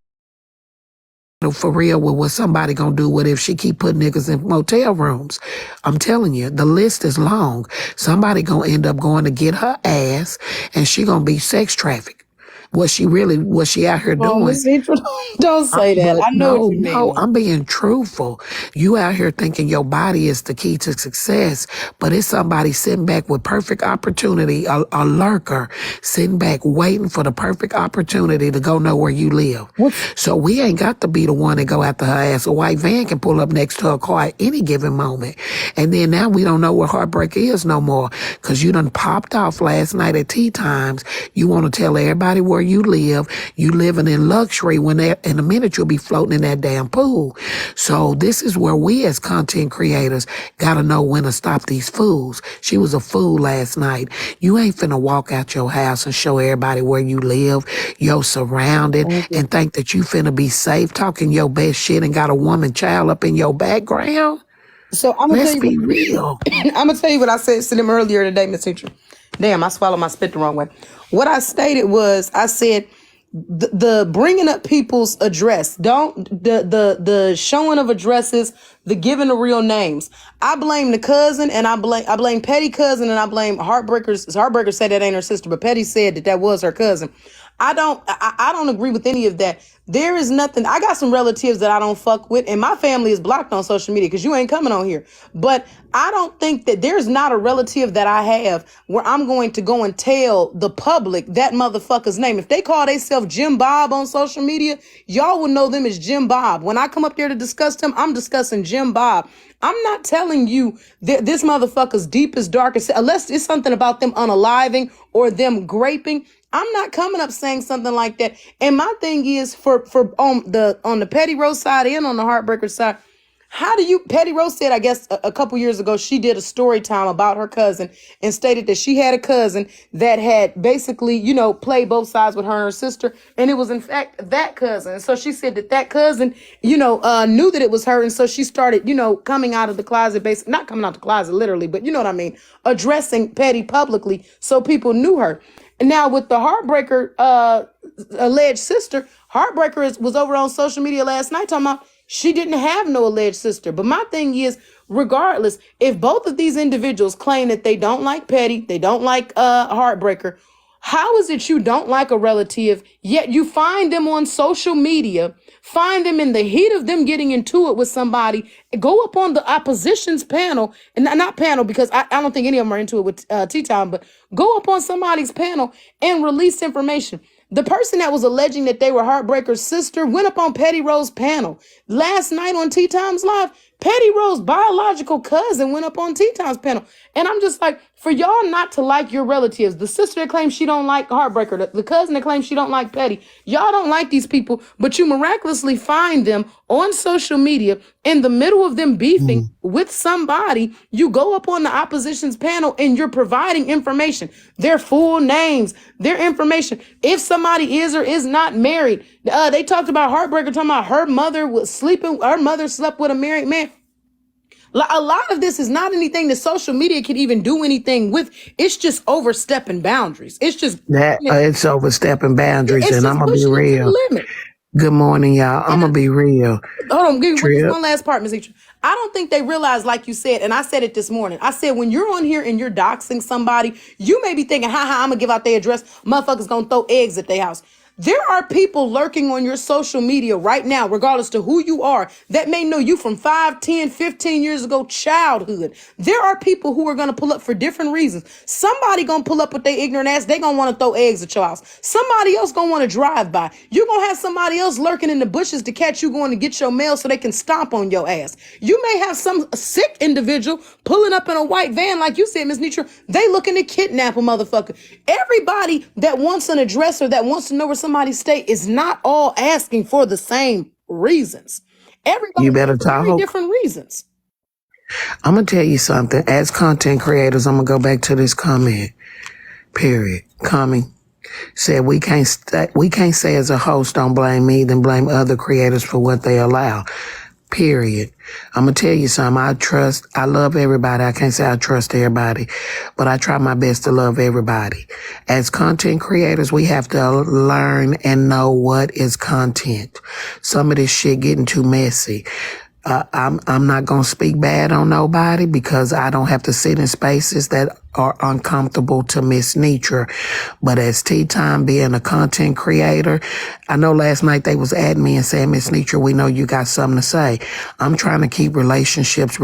for real with what somebody gonna do with if she keep putting niggas in motel rooms. I'm telling you, the list is long. Somebody gonna end up going to get her ass and she gonna be sex trafficked. What she out here Oh, doing. Miss Nitra, don't say that. But I know what you no, mean. I'm being truthful. You out here thinking your body is the key to success, but it's somebody sitting back with perfect opportunity, a lurker sitting back waiting for the perfect opportunity to go know where you live. So we ain't got to be the one that go after her ass. A white van can pull up next to her car at any given moment. And then now we don't know what heartbreak is no more because you done popped off last night at tea times. You want to tell everybody where you live. You living in luxury when in a minute you'll be floating in that damn pool. So this is where we as content creators gotta know when to stop these fools. She was a fool last night. You ain't finna walk out your house and show everybody where you live, your surrounding, and think that you finna be safe talking your best shit and got a woman child up in your background. So I'm gonna tell Let's you. be real. I'm gonna tell you what I said to them earlier today, Miss Nitra. Damn, I swallowed my spit the wrong way. What I stated was, I said the bringing up people's address, don't the showing of addresses, the giving of real names. I blame the cousin, and I blame Petty cousin, and I blame Heartbreakers. Heartbreaker said that ain't her sister, but Petty said that was her cousin. I don't agree with any of that. There is nothing. I got some relatives that I don't fuck with, and my family is blocked on social media because you ain't coming on here. But I don't think that there's not a relative that I have where I'm going to go and tell the public that motherfucker's name. If they call themselves Jim Bob on social media, y'all will know them as Jim Bob. When I come up there to discuss them, I'm discussing Jim Bob. I'm not telling you that this motherfucker's deepest, darkest, unless it's something about them unaliving or them graping. I'm not coming up saying something like that. And my thing is for on the Petty Rose side and on the Heartbreaker side, how do you, Petty Rose said, I guess a couple years ago, she did a story time about her cousin and stated that she had a cousin that had basically, played both sides with her and her sister. And it was in fact that cousin. And so she said that cousin, knew that it was her. And so she started, coming out of the closet, basically not coming out the closet literally, but you know what I mean? Addressing Petty publicly so people knew her. And now with the Heartbreaker alleged sister, Heartbreaker was over on social media last night talking about she didn't have no alleged sister. But my thing is, regardless, if both of these individuals claim that they don't like Petty, they don't like Heartbreaker, how is it you don't like a relative, yet you find them on social media, find them in the heat of them getting into it with somebody, go up on the opposition's panel, and not panel because I don't think any of them are into it with Tea Time, but go up on somebody's panel and release information. The person that was alleging that they were Heartbreaker's sister went up on Petty Rose's panel. Last night on Tea Times Live, Petty Rose's biological cousin went up on Tea Times panel. And I'm just like, for y'all not to like your relatives, the sister that claims she don't like Heartbreaker, the cousin that claims she don't like Petty, y'all don't like these people, but you miraculously find them on social media in the middle of them beefing with somebody. You go up on the opposition's panel and you're providing information, their full names, their information. If somebody is or is not married, they talked about Heartbreaker talking about her mother slept with a married man. A lot of this is not anything that social media can even do anything with. It's just overstepping boundaries. It's just It's overstepping boundaries, it's and just I'm gonna be pushing it to the real. limit. Good morning, y'all. I'm gonna be real. Hold on, give me Trip. one last part, Ms. Eaton. I don't think they realize, like you said, and I said it this morning. I said, when you're on here and you're doxing somebody, you may be thinking, I'm gonna give out their address. Motherfuckers gonna throw eggs at their house. There are people lurking on your social media right now, regardless to who you are, that may know you from 5, 10, 15 years ago, childhood. There are people who are going to pull up for different reasons. Somebody going to pull up with their ignorant ass. They going to want to throw eggs at your house. Somebody else going to want to drive by. You're going to have somebody else lurking in the bushes to catch you going to get your mail so they can stomp on your ass. You may have some sick individual pulling up in a white van, like you said, Miss Nitra. They looking to kidnap a motherfucker. Everybody that wants an address or that wants to know where somebody stay is not all asking for the same reasons. Everybody You better has very talk. different reasons. I'm gonna tell you something. As content creators, I'm gonna go back to this comment. Period. Coming said we can't say as a host, don't blame me, then blame other creators for what they allow. Period. I'm gonna tell you something. I love everybody. I can't say I trust everybody, but I try my best to love everybody. As content creators, we have to learn and know what is content. Some of this shit getting too messy. I'm not going to speak bad on nobody because I don't have to sit in spaces that are uncomfortable to Miss Nitra. But as Tea Time being a content creator, I know last night they was at me and saying, Miss Nitra, we know you got something to say. I'm trying to keep relationships.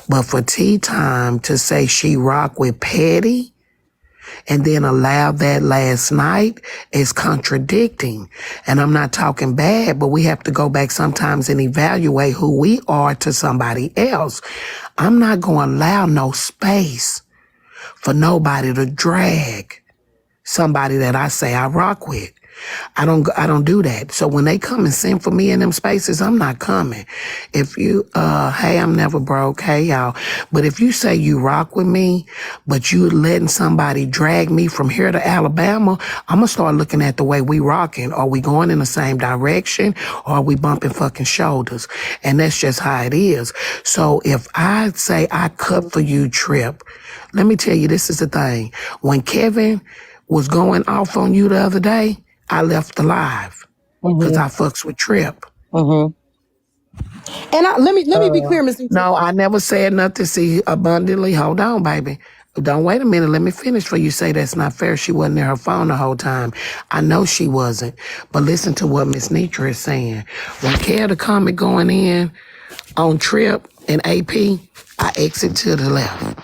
But for Tea Time to say she rock with Petty, and then allow that last night is contradicting. And I'm not talking bad, but we have to go back sometimes and evaluate who we are to somebody else. I'm not going to allow no space for nobody to drag somebody that I say I rock with. I don't do that. So when they come and sing for me in them spaces, I'm not coming. If you, hey, I'm never broke. Hey, y'all. But if you say you rock with me, but you letting somebody drag me from here to Alabama, I'm going to start looking at the way we rocking. Are we going in the same direction or are we bumping fucking shoulders? And that's just how it is. So if I say I cut for you, Trip, let me tell you, this is the thing. When Kevin was going off on you the other day, I left the live because I fucks with Trip. And let me be clear, Miss Nitra. No, I never said nothing. See, abundantly, hold on, baby. Don't wait a minute. Let me finish for you say that's not fair. She wasn't near her phone the whole time. I know she wasn't. But listen to what Miss Nitra is saying. When Care the Comic going in on Trip and AP, I exit to the left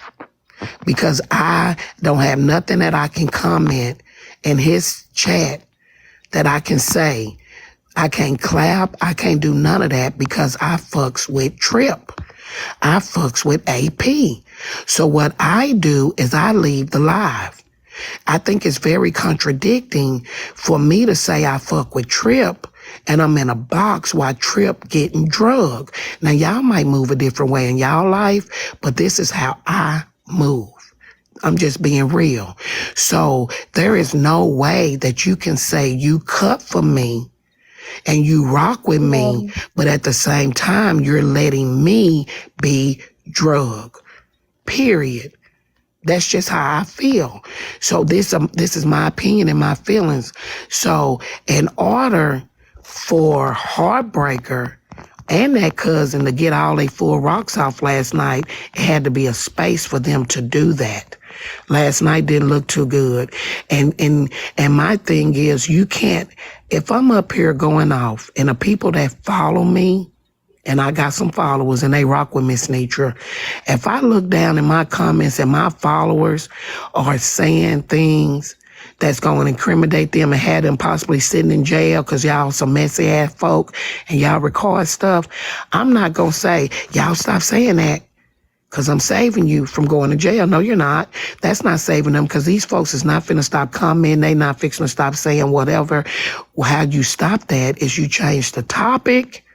because I don't have nothing that I can comment in his chat that I can say. I can't clap. I can't do none of that because I fucks with Trip. I fucks with AP. So what I do is I leave the live. I think it's very contradicting for me to say I fuck with Trip and I'm in a box while Trip getting drugged. Now y'all might move a different way in y'all life, but this is how I move. I'm just being real. So there is no way that you can say you cut for me and you rock with me, but at the same time, you're letting me be drugged. Period. That's just how I feel. So this is my opinion and my feelings. So in order for Heartbreaker and that cousin to get all they full rocks off last night, it had to be a space for them to do that. Last night didn't look too good. And my thing is, you can't, if I'm up here going off and the people that follow me, and I got some followers and they rock with Miss Nitra, if I look down in my comments and my followers are saying things that's going to incriminate them and have them possibly sitting in jail because y'all some messy ass folk and y'all record stuff, I'm not going to say, y'all stop saying that because I'm saving you from going to jail. No, you're not. That's not saving them because these folks is not finna stop commenting. They not fixing to stop saying whatever. Well, how you stop that is you change the topic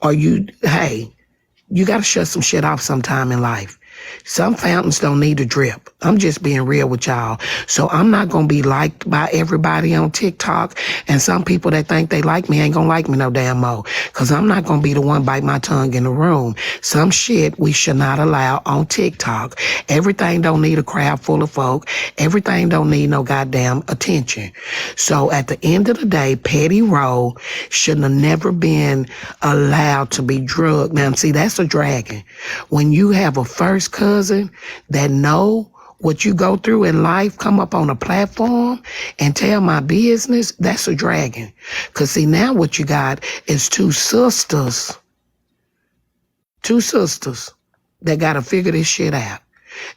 or you got to shut some shit off sometime in life. Some fountains don't need to drip. I'm just being real with y'all. So I'm not going to be liked by everybody on TikTok. And some people that think they like me ain't going to like me no damn more. Because I'm not going to be the one bite my tongue in the room. Some shit we should not allow on TikTok. Everything don't need a crowd full of folk. Everything don't need no goddamn attention. So at the end of the day, Petty Rowe shouldn't have never been allowed to be drugged. Now, see, that's a dragon. When you have a first cousin that know what you go through in life, come up on a platform and tell my business, that's a dragon. Because see, now what you got is two sisters that got to figure this shit out.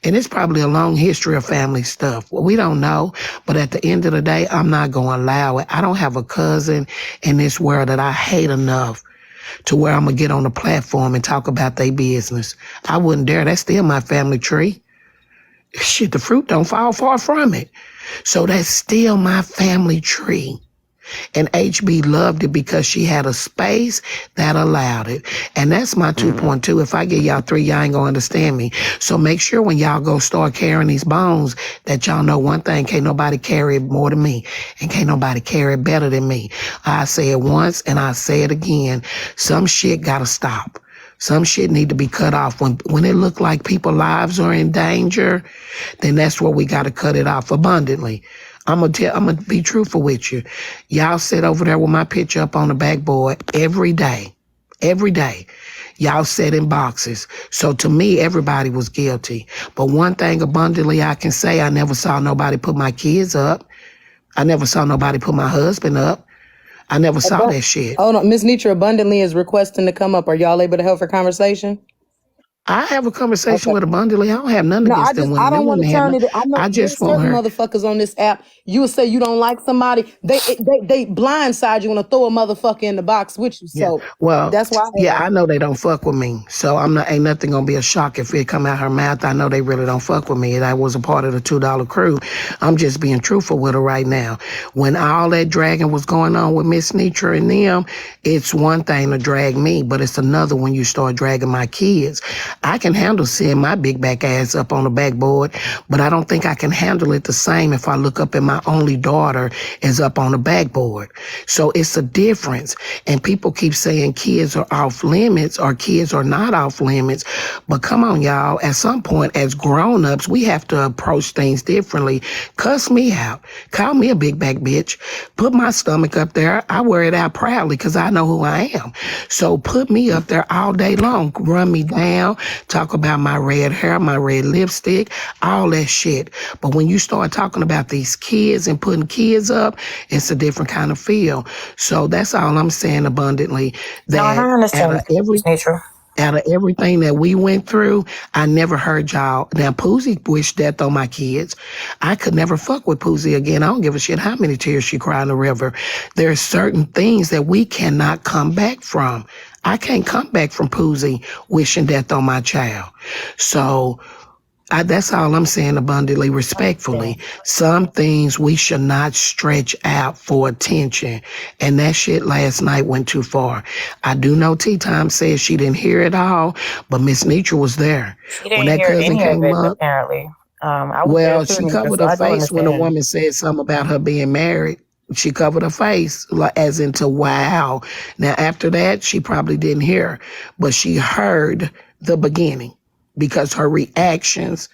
And it's probably a long history of family stuff. Well, we don't know, but at the end of the day, I'm not going to allow it. I don't have a cousin in this world that I hate enough to where I'm going to get on the platform and talk about their business. I wouldn't dare. That's still my family tree. Shit, the fruit don't fall far from it. So that's still my family tree. And HB loved it because she had a space that allowed it. And that's my 2.2. If I give y'all 3, y'all ain't gonna understand me. So make sure when y'all go start carrying these bones that y'all know one thing, can't nobody carry it more than me. And can't nobody carry it better than me. I say it once and I say it again. Some shit gotta stop. Some shit need to be cut off. When it look like people's lives are in danger, then that's where we gotta cut it off abundantly. I'm gonna be truthful with you. Y'all sit over there with my picture up on the backboard every day. Every day. Y'all sat in boxes. So to me, everybody was guilty. But one thing abundantly I can say, I never saw nobody put my kids up. I never saw nobody put my husband up. I never saw that shit. Oh no, Miss Nitra abundantly is requesting to come up. Are y'all able to help her conversation? I have a conversation Okay. with abundantly. I don't have nothing No, against I them just women. I Them don't want women to have turn no, it. I know I there's just want certain her. motherfuckers on this app. You would say you don't like somebody, they blindside you and throw a motherfucker in the box with you. Yeah. So Well, that's why I yeah, I asked. know they don't fuck with me. So ain't nothing gonna be a shock if it come out her mouth. I know they really don't fuck with me. That was a part of the $2 crew. I'm just being truthful with her right now. When all that dragging was going on with Miss Nitra and them, it's one thing to drag me, but it's another when you start dragging my kids. I can handle seeing my big back ass up on the backboard, but I don't think I can handle it the same if I look up and my only daughter is up on the backboard. So it's a difference. And people keep saying kids are off limits or kids are not off limits. But come on, y'all. At some point, as grown-ups, we have to approach things differently. Cuss me out. Call me a big back bitch. Put my stomach up there. I wear it out proudly because I know who I am. So put me up there all day long. Run me down. Talk about my red hair, my red lipstick, all that shit. But when you start talking about these kids and putting kids up, it's a different kind of feel. So that's all I'm saying abundantly. No, and I That understand Miss Nitra. out of everything that we went through, I never heard y'all. Now, Poozie wished death on my kids. I could never fuck with Poozie again. I don't give a shit how many tears she cried in the river. There are certain things that we cannot come back from. I can't come back from Poozie wishing death on my child. So that's all I'm saying abundantly, respectfully. Some things we should not stretch out for attention. And that shit last night went too far. I do know T-Time says she didn't hear it all, but Miss Nitra was there. She When didn't that hear cousin any of came it, up, apparently. I was there well, too, she Nitra, covered so her I do face when a understand. woman said something about her being married. She covered her face, like, as into wow. Now, after that, she probably didn't hear, but she heard the beginning because her reactions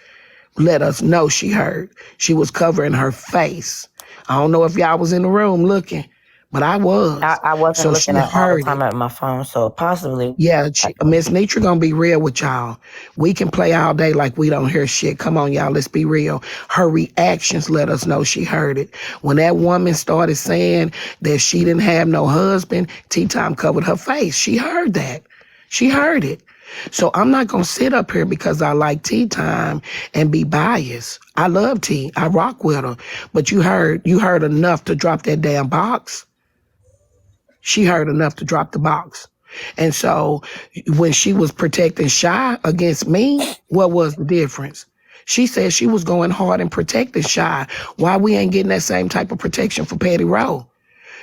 let us know she heard. She was covering her face. I don't know if y'all was in the room looking, but I was. I wasn't So looking she at all the heard it. time at my phone, so possibly. Yeah, Miss Nitra gonna be real with y'all. We can play all day like we don't hear shit. Come on, y'all, let's be real. Her reactions let us know she heard it. When that woman started saying that she didn't have no husband, T-Time covered her face. She heard that. She heard it. So I'm not gonna sit up here because I like T-Time and be biased. I love T. I rock with her. But you heard enough to drop that damn box. She heard enough to drop the box. And so when she was protecting Shy against me, what was the difference? She said she was going hard and protecting Shy. Why we ain't getting that same type of protection for Petty Rowe?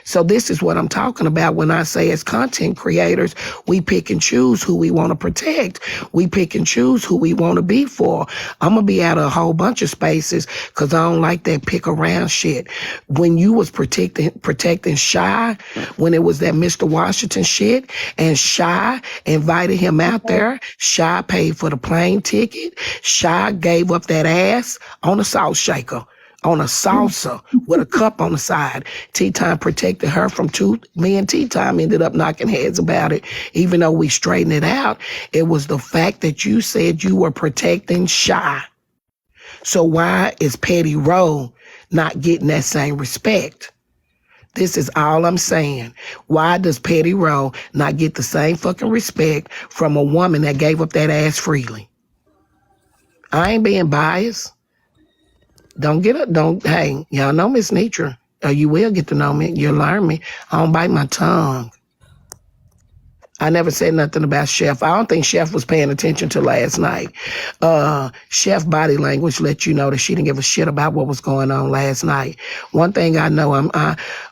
So this is what I'm talking about when I say as content creators, we pick and choose who we want to protect. We pick and choose who we want to be for. I'm going to be out of a whole bunch of spaces because I don't like that pick around shit. When you was protecting Shy, when it was that Mr. Washington shit, and Shy invited him out there, Shy paid for the plane ticket, Shy gave up that ass on a salt shaker, on a salsa with a cup on the side. T-Time protected her from me and T-Time ended up knocking heads about it. Even though we straightened it out, it was the fact that you said you were protecting Shy. So why is Petty Rowe not getting that same respect? This is all I'm saying. Why does Petty Rowe not get the same fucking respect from a woman that gave up that ass freely? I ain't being biased. Hey, y'all know Miss Nitra. Or you will get to know me. You'll learn me. I don't bite my tongue. I never said nothing about Chef. I don't think Chef was paying attention to last night. Chef body language let you know that she didn't give a shit about what was going on last night. One thing I know,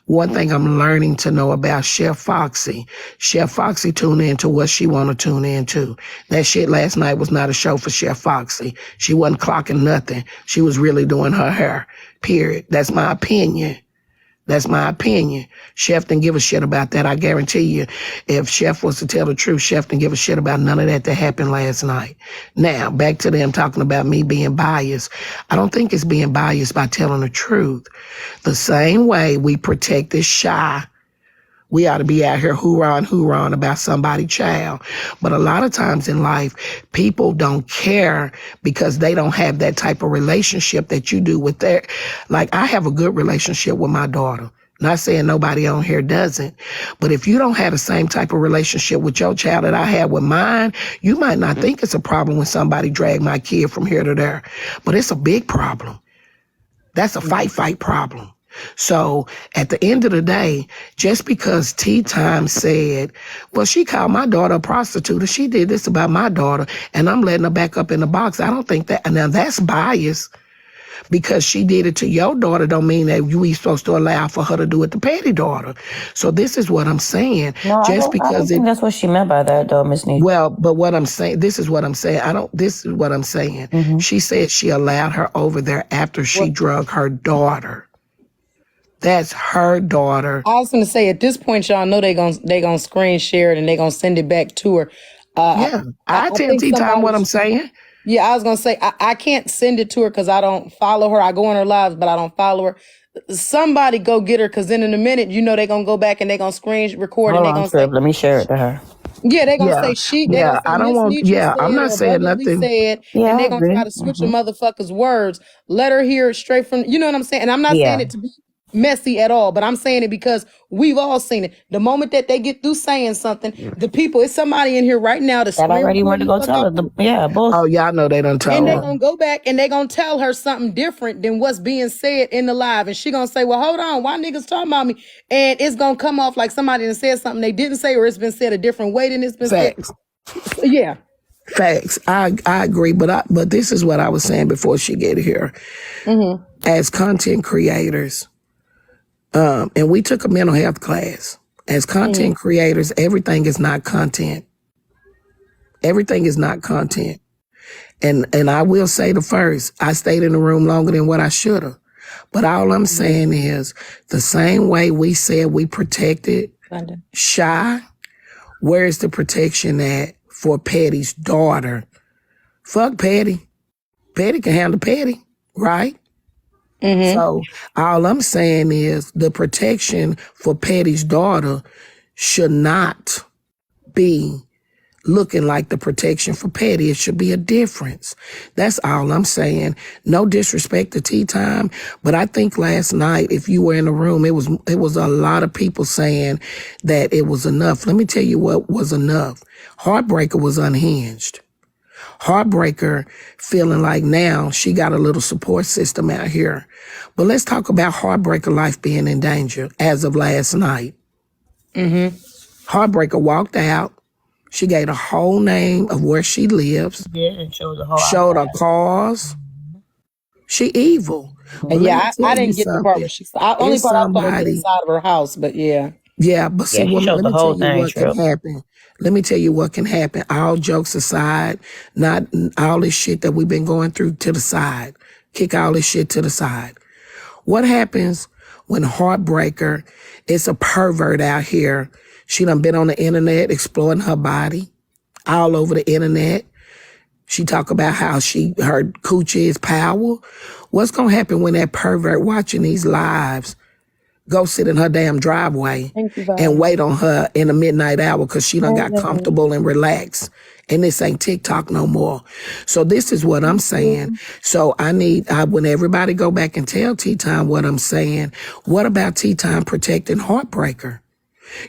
one thing I'm learning to know about Chef Foxy. Chef Foxy tuned into what she want to tune into. That shit last night was not a show for Chef Foxy. She wasn't clocking nothing. She was really doing her hair. Period. That's my opinion. That's my opinion. Chef didn't give a shit about that. I guarantee you, if Chef was to tell the truth, Chef didn't give a shit about none of that happened last night. Now, back to them talking about me being biased. I don't think it's being biased by telling the truth. The same way we protected Shy, we ought to be out here hoorah about somebody's child. But a lot of times in life, people don't care because they don't have that type of relationship that you do with their... Like, I have a good relationship with my daughter. Not saying nobody on here doesn't. But if you don't have the same type of relationship with your child that I had with mine, you might not think it's a problem when somebody drag my kid from here to there. But it's a big problem. That's a fight problem. So at the end of the day, just because Tea Time said, well, she called my daughter a prostitute, and she did this about my daughter, and I'm letting her back up in the box. I don't think that, now that's bias. Because she did it to your daughter don't mean that we supposed to allow for her to do it to Petty daughter. So this is what I'm saying. No, I don't think that's what she meant by that, though, Miss Nitra. Well, but what I'm saying, this is what I'm saying. This is what I'm saying. Mm-hmm. She said she allowed her over there after she drug her daughter. That's her daughter. I was gonna say at this point, y'all know they gonna screen share it and they gonna send it back to her. Yeah, I tell Tea Time what I'm saying. Yeah, I was gonna say I can't send it to her because I don't follow her. I go on her lives, but I don't follow her. Somebody go get her, because then in a minute, you know they gonna go back and they gonna screen record and they gonna say, let me share it to her. yeah, they gonna say they gonna say I don't Miss want. Nitra Yeah, said I'm not or saying Brother Lee nothing. said, Yeah, and I they gonna agree. try to switch a motherfucker's words. Let her hear it straight from, you know what I'm saying? And I'm not saying it to be messy at all, but I'm saying it because we've all seen it. The moment that they get through saying something, the people, it's somebody in here right now that's That already went to go tell her. Both. Oh, y'all know they done told and her. they're gonna go back and they're gonna tell her something different than what's being said in the live. And she gonna say, well, hold on, why niggas talking about me? And it's gonna come off like somebody done said something they didn't say, or it's been said a different way than it's been Facts. said. Yeah. Facts. I agree, but this is what I was saying before she get here. Mm-hmm. As content creators, and we took a mental health class. As content creators, everything is not content. Everything is not content. And I will say the first, I stayed in the room longer than what I should have. But all I'm saying is the same way we said we protected Shy, where's the protection at for Petty's daughter? Fuck Petty. Petty can handle Petty, right? Mm-hmm. So all I'm saying is the protection for Petty's daughter should not be looking like the protection for Petty. It should be a difference. That's all I'm saying. No disrespect to Tea Time, but I think last night, if you were in the room, it was a lot of people saying that it was enough. Let me tell you what was enough. Heartbreaker was unhinged. Heartbreaker feeling like now she got a little support system out here. But let's talk about Heartbreaker life being in danger as of last night. Mm-hmm. Heartbreaker walked out. She gave the whole name of where she lives. Yeah, and showed her cars. She evil. And yeah, I didn't get the part where she saw. Only part I saw was inside of her house, but yeah. Yeah, but see, let me tell you what can happen. Let me tell you what can happen. All jokes aside, not all this shit that we've been going through to the side. Kick all this shit to the side. What happens when Heartbreaker is a pervert out here? She done been on the internet exploring her body all over the internet. She talk about how her coochie is power. What's going to happen when that pervert watching these lives go sit in her damn driveway and wait on her in the midnight hour because she done got comfortable and relaxed And this ain't TikTok no more. So this is what I'm saying. So when everybody go back and tell T-Time what I'm saying, what about T-Time protecting Heartbreaker?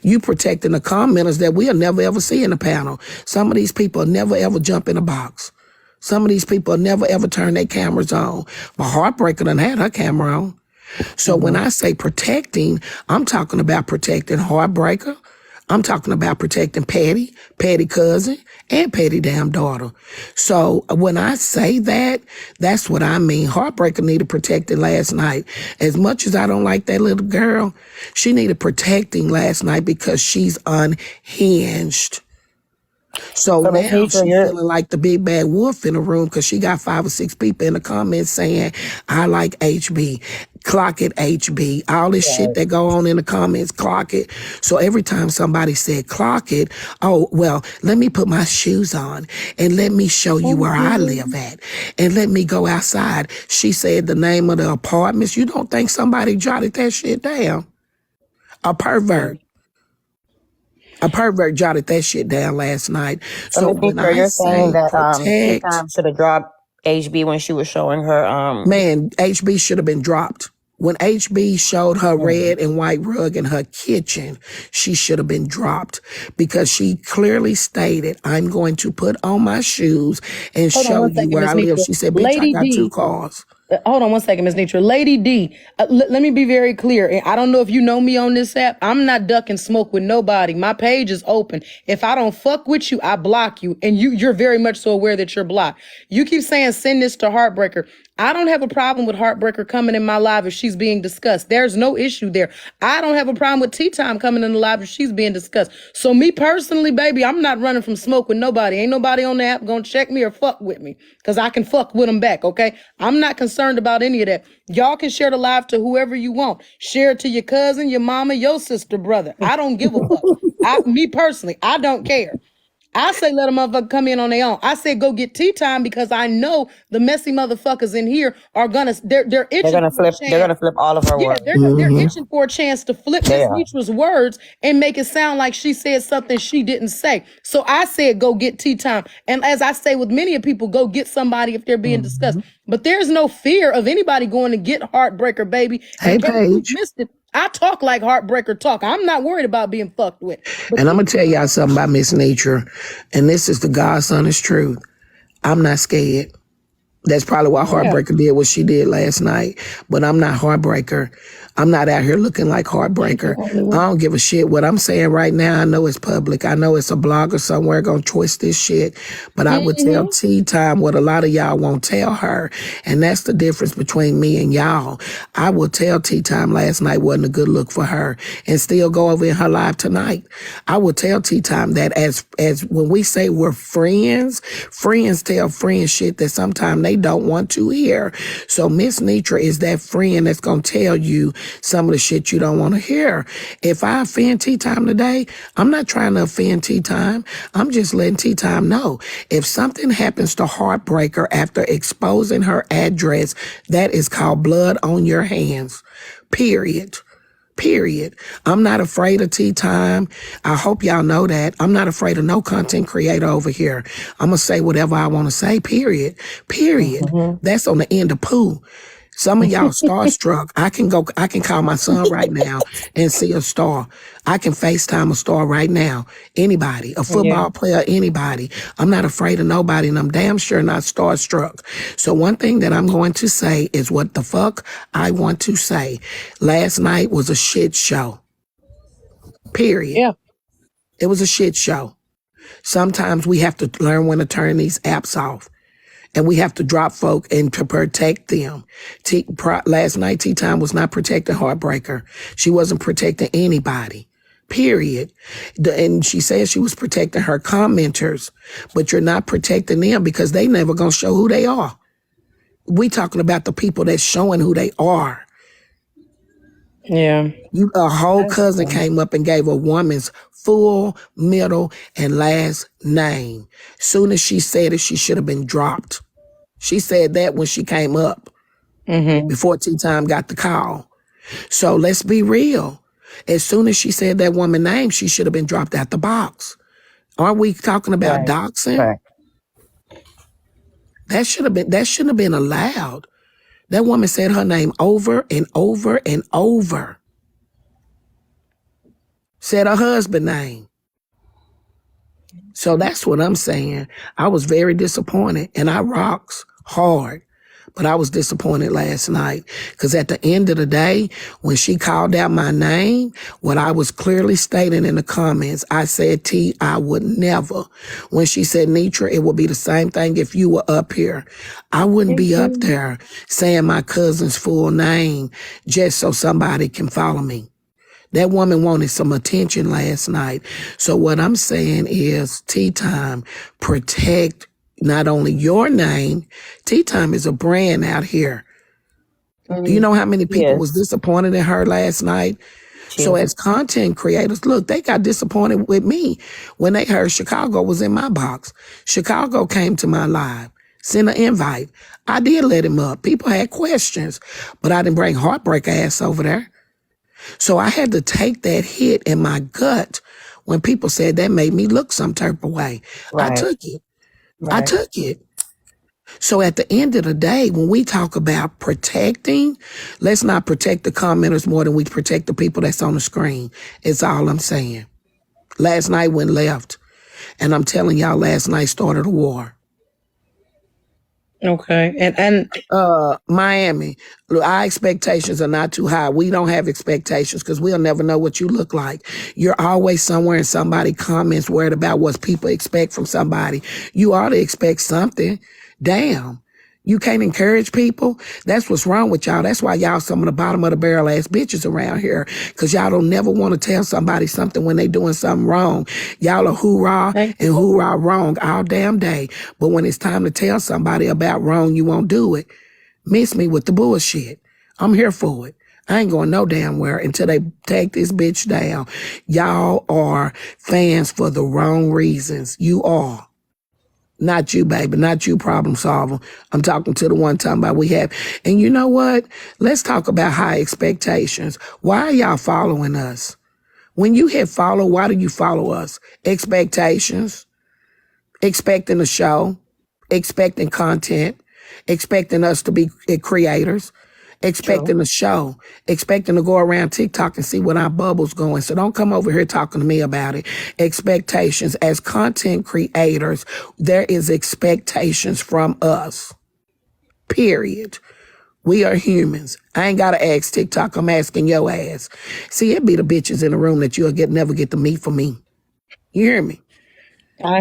You protecting the commenters that we'll never ever see in the panel. Some of these people never ever jump in a box. Some of these people never ever turn their cameras on. But Heartbreaker done had her camera on. So when I say protecting, I'm talking about protecting Heartbreaker. I'm talking about protecting Petty cousin, and Petty damn daughter. So when I say that, that's what I mean. Heartbreaker needed protecting last night. As much as I don't like that little girl, she needed protecting last night because she's unhinged. So So Miss now Nitra, she feeling like the big bad wolf in the room because she got 5 or 6 people in the comments saying, I like HB. Clock it, HB. All this shit that go on in the comments, clock it. So every time somebody said clock it, oh, well, let me put my shoes on and let me show you where I live at. And let me go outside. She said the name of the apartments. You don't think somebody jotted that shit down? A pervert. A pervert jotted that shit down last night. so So Miss when Nitra, I you're saying say that protect, T-Time should have dropped HB when she was showing her man, HB should have been dropped. When HB showed her red and white rug in her kitchen, she should have been dropped because she clearly stated, I'm going to put on my shoes and Hold on show one you second, where Miss I live. Nitra. She said, bitch, I Lady got 2 D. cars. Hold on one second, Miss Nitra. Lady D, let me be very clear. And I don't know if you know me on this app. I'm not ducking smoke with nobody. My page is open. If I don't fuck with you, I block you. And you're very much so aware that you're blocked. You keep saying send this to Heartbreaker. I don't have a problem with Heartbreaker coming in my live if she's being discussed. There's no issue there. I don't have a problem with T-Time coming in the live if she's being discussed. So me personally, baby, I'm not running from smoke with nobody. Ain't nobody on the app gonna check me or fuck with me because I can fuck with them back, okay? I'm not concerned about any of that. Y'all can share the live to whoever you want. Share it to your cousin, your mama, your sister, brother. I don't give a fuck. Me personally, I don't care. I say let a motherfucker come in on their own. I say go get T-Time because I know the messy motherfuckers in here are they're itching for a they're chance. gonna flip all of her Yeah, words. they're itching for a chance to flip They Miss are. Nitra's words and make it sound like she said something she didn't say. So I said go get T-Time. And as I say with many of people, go get somebody if they're being discussed. But there's no fear of anybody going to get Heartbreaker, baby. Hey, And baby, you Paige. missed it. I talk like Heartbreaker talk. I'm not worried about being fucked with. But And I'm going to tell y'all something about Miss Nature. And this is the God's honest truth. I'm not scared. That's probably why Heartbreaker did what she did last night. But I'm not Heartbreaker. I'm not out here looking like Heartbreaker. I don't give a shit. What I'm saying right now, I know it's public. I know it's a blogger somewhere gonna twist this shit. But I would tell T-Time what a lot of y'all won't tell her. And that's the difference between me and y'all. I will tell T-Time last night wasn't a good look for her and still go over in her live tonight. I will tell T-Time that as when we say we're friends tell friends shit that sometimes they don't want to hear. So Miss Nitra is that friend that's gonna tell you some of the shit you don't want to hear. If I offend T-Time today, I'm not trying to offend T-Time. I'm just letting T-Time know. If something happens to Heartbreaker after exposing her address, that is called blood on your hands. Period. I'm not afraid of T-Time. I hope y'all know that. I'm not afraid of no content creator over here. I'm going to say whatever I want to say, period. That's on the end of poo. Some of y'all starstruck. I can call my son right now and see a star. I can FaceTime a star right now. Anybody, a football player, anybody. I'm not afraid of nobody, and I'm damn sure not starstruck. So one thing that I'm going to say is what the fuck I want to say. Last night was a shit show. Period. yeah. It was a shit show. Sometimes we have to learn when to turn these apps off. And we have to drop folk and to protect them. Last night, T-Time was not protecting Heartbreaker. She wasn't protecting anybody. Period. And she said she was protecting her commenters, but you're not protecting them because they never gonna show who they are. We talking about the people that's showing who they are. Yeah. A whole cousin came up and gave a woman's full, middle, and last name. Soon as she said it, she should have been dropped. She said that when she came up before T-Time got the call. So let's be real. As soon as she said that woman's name, she should have been dropped out the box. Aren't we talking about Right. doxing? Right. That shouldn't have been allowed. That woman said her name over and over and over. Said her husband's name. So that's what I'm saying. I was very disappointed, and I rocks hard. But I was disappointed last night because at the end of the day, when she called out my name, what I was clearly stating in the comments, I said, T, I would never. When she said, Nitra, it would be the same thing if you were up here. I wouldn't be up there saying my cousin's full name just so somebody can follow me. That woman wanted some attention last night. So what I'm saying is, Tea Time, protect not only your name. Tea Time is a brand out here. Do you know how many people was Yes. disappointed in her last night? So Yes. as content creators, look, they got disappointed with me when they heard Chicago was in my box. Chicago came to my live, sent an invite. I did let him up. People had questions, but I didn't bring Heartbreak ass over there. So I had to take that hit in my gut when people said that made me look some type of way. I Right. took it. I Right. took it. So at the end of the day, when we talk about protecting, let's not protect the commenters more than we protect the people that's on the screen. It's all I'm saying. Last night went left. And I'm telling y'all, last night started a war. Okay. And Miami, look, our expectations are not too high. We don't have expectations because we'll never know what you look like. You're always somewhere in somebody comments worried about what people expect from somebody. You ought to expect something. Damn. You can't encourage people. That's what's wrong with y'all. That's why y'all some of the bottom of the barrel ass bitches around here. Cause y'all don't never want to tell somebody something when they doing something wrong. Y'all are hoorah and hoorah wrong all damn day. But when it's time to tell somebody about wrong, you won't do it. Miss me with the bullshit. I'm here for it. I ain't going no damn where until they take this bitch down. Y'all are fans for the wrong reasons. You are. Not you, baby. Not you, problem solver. I'm talking to the one talking about we have. And you know what? Let's talk about high expectations. Why are y'all following us? When you hit follow, why do you follow us? Expectations, expecting a show, expecting content, expecting us to be creators, expecting a show, expecting to go around TikTok and see what our bubble's going. So don't come over here talking to me about it. Expectations. As content creators, there is expectations from us. Period. We are humans. I ain't gotta ask TikTok. I'm asking your ass. See, it be the bitches in the room that you'll never get to meet for me. You hear me?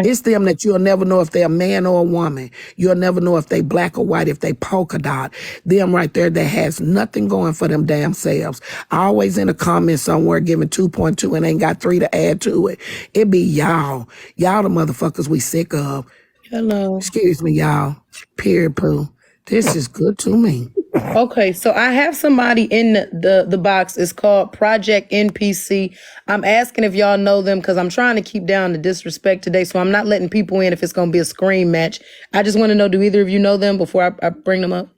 It's them that you'll never know if they're a man or a woman. You'll never know if they black or white, if they polka dot. Them right there that has nothing going for them damn selves. Always in a comment somewhere giving 2.2 and ain't got 3 to add to it. It be y'all. Y'all the motherfuckers we sick of. hello. Excuse me, y'all. Period, poo. This is good to me. Okay, so I have somebody in the box. It's called Project NPC. I'm asking if y'all know them because I'm trying to keep down the disrespect today, so I'm not letting people in if it's going to be a scream match. I just want to know, do either of you know them before I bring them up?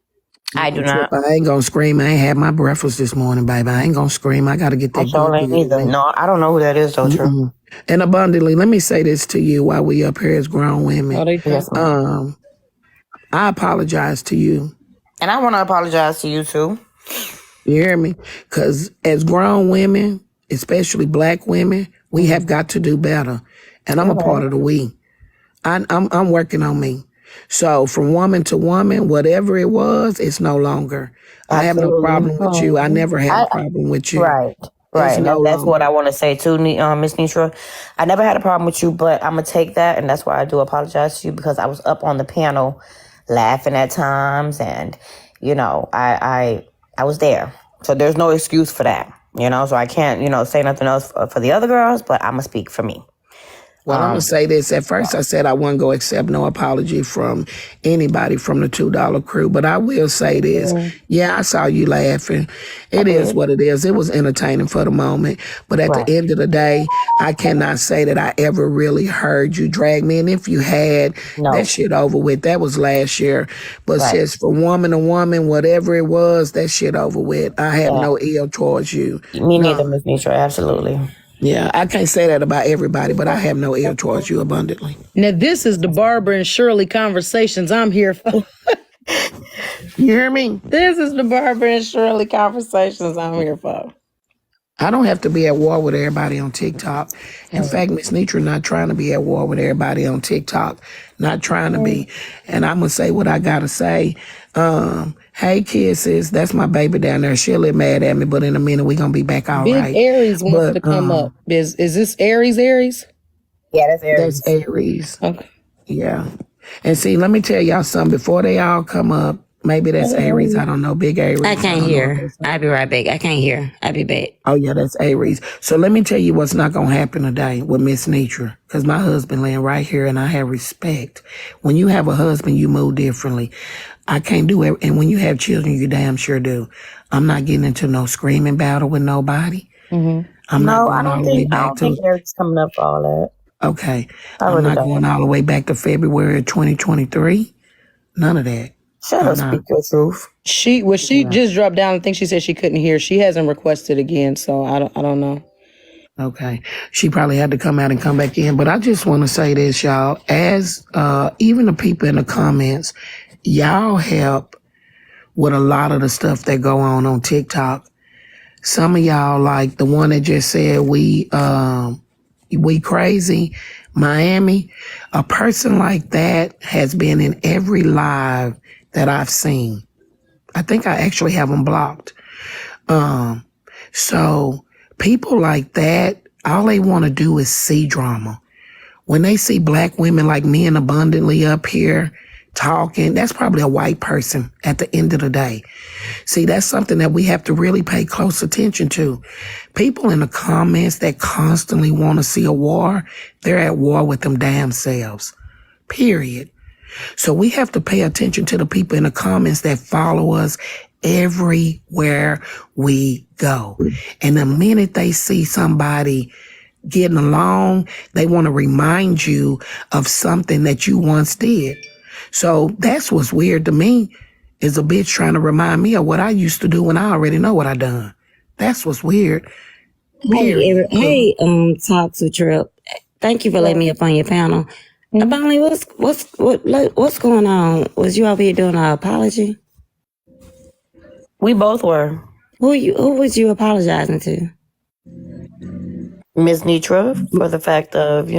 I do not. I ain't gonna scream. I ain't had my breakfast this morning, baby. I ain't gonna scream. I gotta get I that sure good ain't good in either. me. No, I don't know who that is, though, true. And abundantly, let me say this to you while we up here as grown Oh, women. they Yes, ma'am. I apologize to you. And I want to apologize to you, too. You hear me? Because as grown women, especially black women, we have got to do better. And I'm a part of the we. I'm working on me. So from woman to woman, whatever it was, it's no longer. I have no problem with you. I never had a problem with you. Right. It's Right. And no that's what longer. I want to say, too, Miss Nitra. I never had a problem with you, but I'm going to take that. And that's why I do apologize to you, because I was up on the panel laughing at times. And, you know, I was there. So there's no excuse for that, you know. So I can't, say nothing else for the other girls, but I'm going to speak for me. Well, I'm going to say this. At first, I said I wasn't going to accept no apology from anybody from the $2 crew. But I will say this. Yeah, I saw you laughing. It is what it is. It was entertaining for the moment. But at the end of the day, I cannot say that I ever really heard you drag me. And if you had, that shit over with. That was last year. But just for woman to woman, whatever it was, that shit over with. I have no ill towards you. Me neither, None. Miss Nitra. Absolutely. Yeah, I can't say that about everybody, but I have no ill towards you abundantly. Now, this is the Barbara and Shirley conversations I'm here for. You hear me? This is the Barbara and Shirley conversations I'm here for. I don't have to be at war with everybody on TikTok. In fact, Miss Nitra not trying to be at war with everybody on TikTok. Not trying to be. And I'm going to say what I got to say. Hey, kisses. That's my baby down there. She'll get mad at me, but in a minute, we going to be back all Big right. Aries wants But to come up. Is this Aries? Yeah, that's Aries. that's Aries. Okay. Yeah. And see, let me tell y'all something. Before they all come up, maybe that's Aries. I don't know. Big Aries. I don't can't know if hear. that's- I'll be right back. I can't hear. I'll be back. Oh, yeah, that's Aries. So let me tell you what's not going to happen today with Miss Nitra. Because my husband laying right here and I have respect. When you have a husband, you move differently. I can't do it. And when you have children, you damn sure do. I'm not getting into no screaming battle with nobody. Mm-hmm. I'm not No, going all the way I back don't to... think Aries coming up for all that. Okay. I I'm really not don't. going all the way back to February 2023. None of that. Shut I'm up, not. speak your truth. She just dropped down. I think she said she couldn't hear. She hasn't requested again, so I don't know. Okay. She probably had to come out and come back in. But I just want to say this, y'all. As even the people in the comments, y'all help with a lot of the stuff that go on TikTok. Some of y'all, like the one that just said we crazy, Miami. A person like that has been in every live that I've seen. I think I actually have them blocked. So people like that, all they want to do is see drama. When they see black women like me and Abundantly up here talking, that's probably a white person at the end of the day. See, that's something that we have to really pay close attention to. People in the comments that constantly want to see a war, they're at war with them damn selves. Period. So we have to pay attention to the people in the comments that follow us everywhere we go. And the minute they see somebody getting along, they want to remind you of something that you once did. So that's what's weird to me, is a bitch trying to remind me of what I used to do when I already know what I done. That's what's weird. Period. Talk to Trip. Thank you for letting me up on your panel. Abundantly, what's going on? Was you over here doing an apology? We both were. Who was you apologizing to? Miss Nitra for the fact of,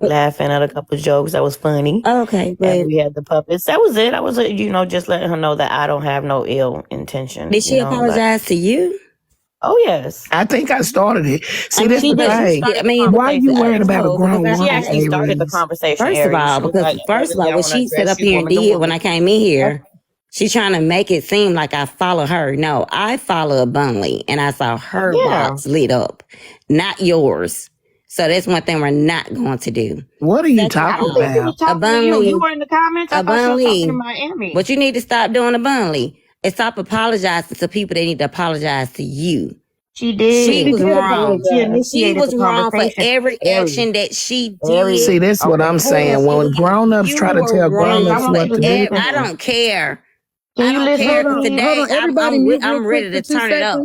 laughing at a couple of jokes that was funny. Okay, but And we had the puppets. That was it. I was, just letting her know that I don't have no ill intention. did she apologize to you? Oh, yes. I think I started it. See, I mean, that's she the did. thing. I mean, Why you worried about a grown woman? She actually started the conversation. First of Aries. all, She was because like, first of all, "I what wanna she set address up you, here and woman to did woman." when I came in here, she's trying to make it seem like I follow her. No, I follow Abundantly, and I saw her box lit up, not yours. So that's one thing we're not going to do. What are you Second talking of all, about? Abundantly, You were in the comments. I thought she was talking to Miami. what you need to stop doing Abundantly is stop apologizing to people that need to apologize to you. She did. She was wrong. She She initiated was the wrong for conversation. every Aries. action that she Aries. did. See, this is what I'm saying. When grown-ups You try to were tell wrong grown-ups for what to do. I don't care. Can I you don't listen care. to me? Today, Hold on. Everybody I'm ready to turn it up.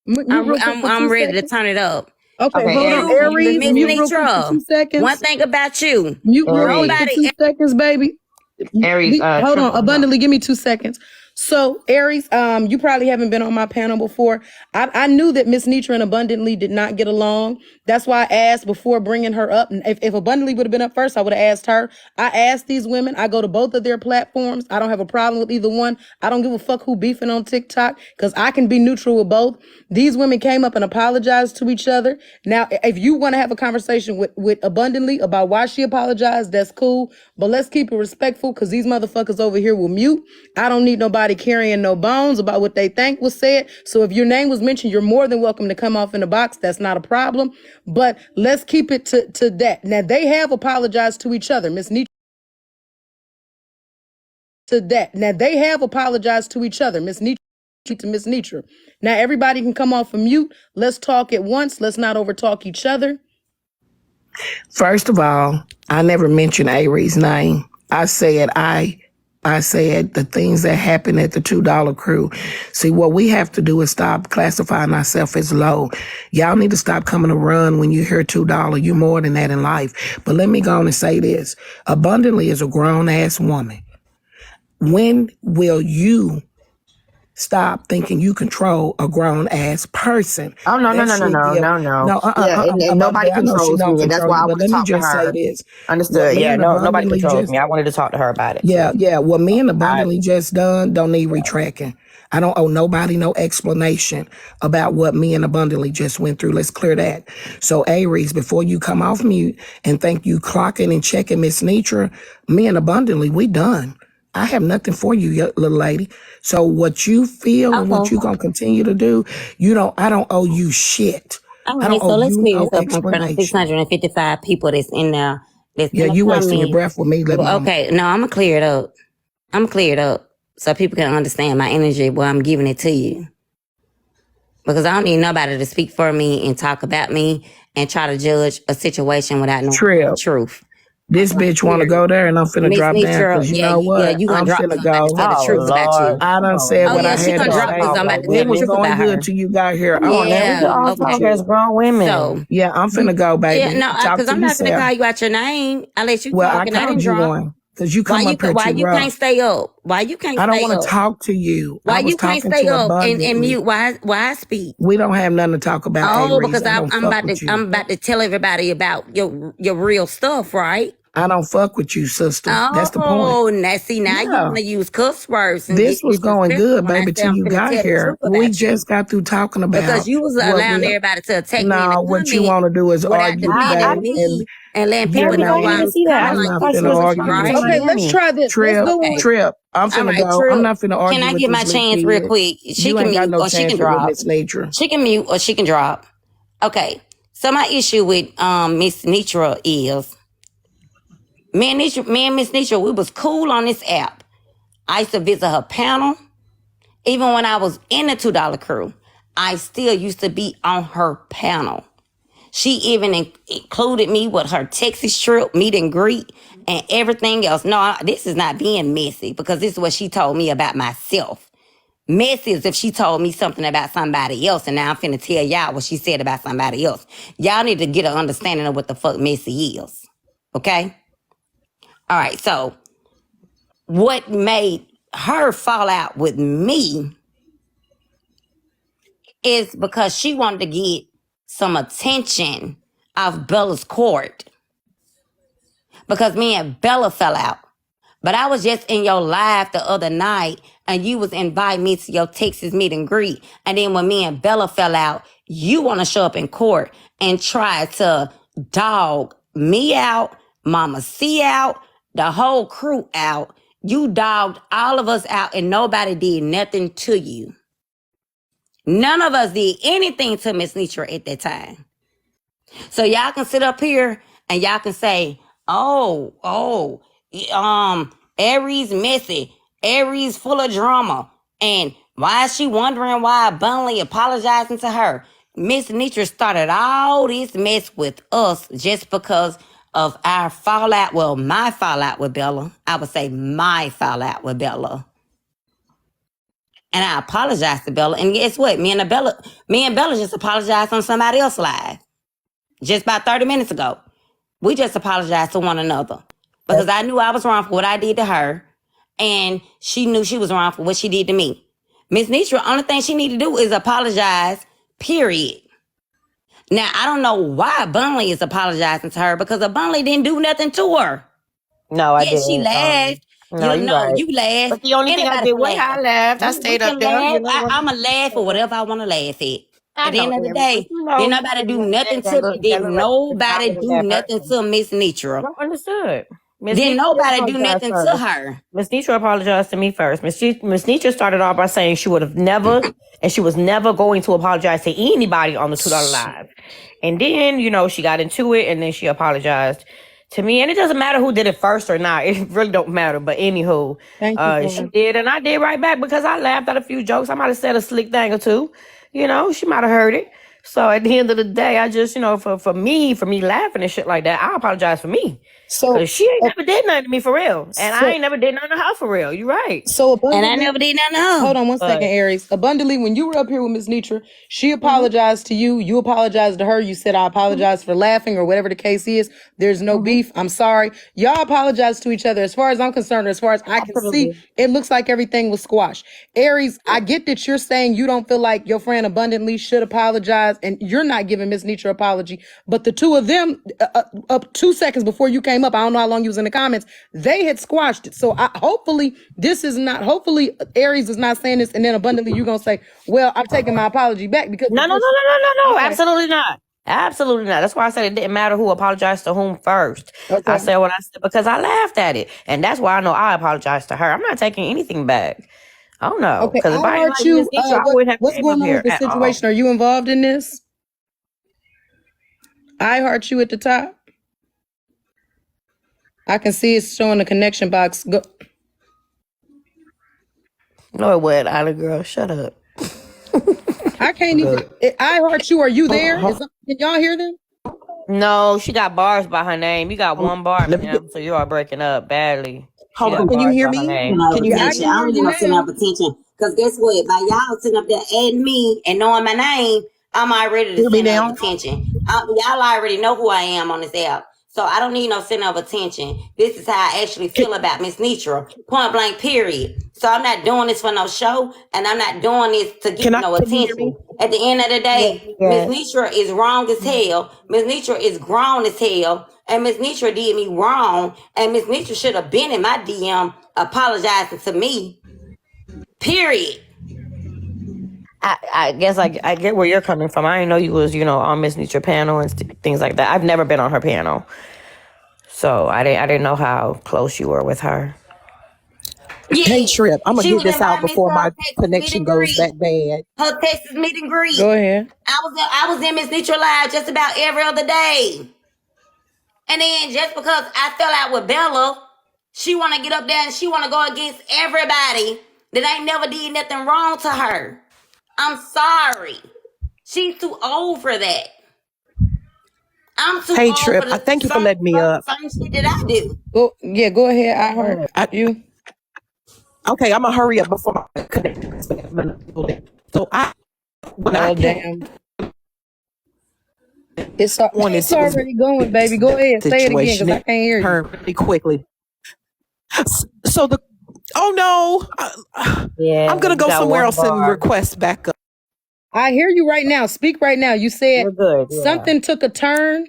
I'm ready to turn it up. Okay, Okay, hold Aries, on. can you Aries, listen to mute me? real quick for 2 seconds. One thing about you, Mute real quick Aries. for 2 seconds, baby. Aries, Hold on, Abundantly, give me 2 seconds. So, Aries, you probably haven't been on my panel before. I knew that Miss Nitra and Abundantly did not get along. That's why I asked before bringing her up. And if Abundantly would have been up first, I would have asked her. I asked these women. I go to both of their platforms. I don't have a problem with either one. I don't give a fuck who beefing on TikTok because I can be neutral with both. These women came up and apologized to each other. Now, if you want to have a conversation with Abundantly about why she apologized, that's cool. But let's keep it respectful because these motherfuckers over here will mute. I don't need nobody carrying no bones about what they think was said. So if your name was mentioned, you're more than welcome to come off in the box. That's not a problem. But let's keep it to that. Now, they have apologized to each other. Miss Nitra. To that. Now, they have apologized to each other. Miss Nitra to Miss Nitra. Now, everybody can come off of mute. Let's talk at once. Let's not overtalk each other. First of all, I never mentioned Aries' name. I said I I said the things that happen at the $2 crew. See, what we have to do is stop classifying ourselves as low. Y'all need to stop coming to run when you hear $2. You're more than that in life. But let me go on and say this. Abundantly is a grown-ass woman. When will you stop thinking you control a grown-ass person? Oh, no. No, And nobody controls me. And that's why I but want to let me talk to just say her. this. Understood. Yeah, nobody Abundantly controls me. I wanted to talk to her about it. Yeah. What me and Abundantly just done don't need retracking. I don't owe nobody no explanation about what me and Abundantly just went through. Let's clear that. So, Aries, before you come off mute and think you clocking and checking Miss Nitra, me and Abundantly, we done. I have nothing for you, little lady. So what you feel and what you gonna continue to do, I don't owe you shit. All I right, don't so owe let's you clear no this up in front of explanation. 655 people that's in there. That's Yeah, gonna you come wasting your in. breath with me, little mama. Okay, no, I'm gonna clear it up. I'm clear it up so people can understand my energy while I'm giving it to you. Because I don't need nobody to speak for me and talk about me and try to judge a situation without knowing Trip. the truth. This bitch want to go there, and I'm finna Miss drop down Nitra, because you know yeah, what? you gonna I'm drop finna because I'm about to go. tell the Oh, truth about you. Lord. I done said Oh what yeah, I she had gonna to drop say. because I'm about to tell It the was truth going about good her. till you got here. I don't Yeah, ever we can all want talk you. as grown women. So Yeah, I'm finna go, yeah, baby. no, Talk because to I'm not gonna yourself. call you out your name. I let you Well, talk I and I called didn't you drop. one because you Why come you up here why too you can't rough. stay up? Why you can't I don't stay want to up? talk to you. Why I was you can't talking stay to up and Abundantly. mute? Why I speak? We don't have nothing to talk about, Oh, Aries. because I don't fuck with you. I'm about to tell everybody about your real stuff, right? I don't fuck with you, sister. That's the point. Oh, now you Yeah. want to use cuss words and This get was going disrespectful good, when I baby, say till I'm you finna got tell the here. truth We about you. just got through talking Because about you was what allowing we. everybody to attack me in the Now, what you comments want to do is without argue, I defending babe, didn't, and me and letting hear people Harry, know I me why didn't I'm out. see that. kind I of I'm just like not you, thought she finna was sister, argue trying to with be right? this Okay, leak. let's funny. try this. Let's Trip, go on. Okay. Trip. I'm All finna right, go. I'm True. not finna Can argue I with get my this leak chance real kid. quick? She You can ain't got mute no or she can chance with drop. Miss Nature. She can mute or she can drop. Okay. So my issue with Miss Nitra is me and Miss Nitra, we was cool on this app. I used to visit her panel. Even when I was in the $2 crew, I still used to be on her panel. She even included me with her Texas trip, meet and greet, and everything else. No, this is not being messy because this is what she told me about myself. Messy is if she told me something about somebody else, and now I'm finna tell y'all what she said about somebody else. Y'all need to get an understanding of what the fuck messy is. Okay? All right, so what made her fall out with me is because she wanted to get some attention off Bella's court because me and Bella fell out. But I was just in your live the other night and you was inviting me to your Texas meet and greet. And then when me and Bella fell out, you want to show up in court and try to dog me out, Mama C out, the whole crew out. You dogged all of us out and nobody did nothing to you. None of us did anything to Miss Nitra at that time. So y'all can sit up here and y'all can say, Aries messy, Aries full of drama. And why is she wondering why Bunley apologizing to her? Miss Nitra started all this mess with us just because of our fallout. Well, my fallout with Bella. I would say my fallout with Bella. And I apologized to Bella. And guess what? Me and Bella just apologized on somebody else's live. Just about 30 minutes ago. We just apologized to one another. Because I knew I was wrong for what I did to her. And she knew she was wrong for what she did to me. Miss Nitra, only thing she need to do is apologize, period. Now, I don't know why Bunley is apologizing to her because Bunley didn't do nothing to her. No, I Yes, she didn't. laughed. No, you're right. You laughed. But the only thing I Anybody did can was laugh. I laughed. I We stayed up can there. laugh. You know, I'm a laugh for whatever I want to laugh at. I At the know, end of the Emma, but day, you know, did nobody do nothing to me. Did nobody do nothing to Miss Nitra? No, understood. Miss Did Nitra nobody do apologized nothing first. to her? Miss Nitra apologized to me first. Miss Nitra started off by saying she would have never, and she was never going to apologize to anybody on the $2 Live. And then, you know, she got into it, and then she apologized to me. And it doesn't matter who did it first or not. It really don't matter. But anywho, she did, and I did right back because I laughed at a few jokes. I might have said a slick thing or two. You know, she might have heard it. So at the end of the day, I just, for me laughing and shit like that, I apologize for me. So, Cause she ain't never did nothing to me for real. And I so, ain't never did nothing to her for real. You right. so And I abundantly. never did nothing. Hold on one But second, Aries. Abundantly, when you were up here with Miss Nitra, she apologized to you. You apologized to her. You said, I apologize for laughing or whatever the case is. There's no beef. I'm sorry. Y'all apologize to each other. As far as I'm concerned, or as far as I can see, absolutely. it looks like everything was squashed. Aries, I get that you're saying you don't feel like your friend Abundantly should apologize, and you're not giving Miss Nitra apology. But the two of them, up 2 seconds before you came up, I don't know how long you was in the comments, they had squashed it. So hopefully hopefully Aries is not saying this, and then Abundantly you're gonna say, well, I'm taking my apology back because No. okay. Absolutely not. Absolutely not. That's why I said it didn't matter who apologized to whom first. I Okay. said what I said because I laughed at it. And that's why I know I apologized to her. I'm not taking anything back. Oh no. Okay. Because I if I ain't heard like Miss you. Nietzsche, I wouldn't have What's came up going on here with the at all. situation? Are you involved in this? I heard you at the top. I can see it's showing the connection box. Go. No, it wasn't, Island Girl. Shut up. I can't even. Good. I heard you. Are you there? Can y'all hear them? No, she got bars by her name. You got one bar, Let me get, ma'am, so you are breaking up badly. She hold got on. Can you bars hear by her me? name. Center of Can you hear I me? attention. can I hear don't you get no center now. of attention. Because guess what? By y'all sitting up there adding me and knowing my name, I'm already the Hear me center of now? attention. Y'all already know who I am on this app. So I don't need no center of attention. This is how I actually Can, feel about Miss Nitra. Point blank, period. So I'm not doing this for no show, and I'm not doing this to get no can you hear me? attention. At the end of the day, Miss Nitra is wrong as hell. Miss Nitra is grown as hell. And Miss Nitra did me wrong. And Miss Nitra should have been in my DM apologizing to me. Period. I guess I get where you're coming from. I didn't know you was, on Miss Nietzsche panel and things like that. I've never been on her panel. So I didn't know how close you were with her. Hey, Yes. Trip, I'm going She to was get this out inviting me to before her my Texas meet connection and goes greet. that bad. Her Texas meet and greet. Go ahead. I was in Miss Nitra Live just about every other day. And then just because I fell out with Bella, she want to get up there and she want to go against everybody that ain't never did nothing wrong to her. I'm sorry. She's too old for that. I'm too Hey, old Trip, for I the thank you for letting me up. same shit that I do. Go ahead. I heard I, you. okay, I'm going to hurry up before my connection goes bad. So when I Oh came damn. It's wanted to was already going, baby. Go ahead. Say it again, situation, because I it can't hear you. turned really quickly. So oh no, Yeah, I'm going to you go got somewhere one else and bar. request back up. I hear you right now. Speak right now. You said You're good, yeah. something took a turn.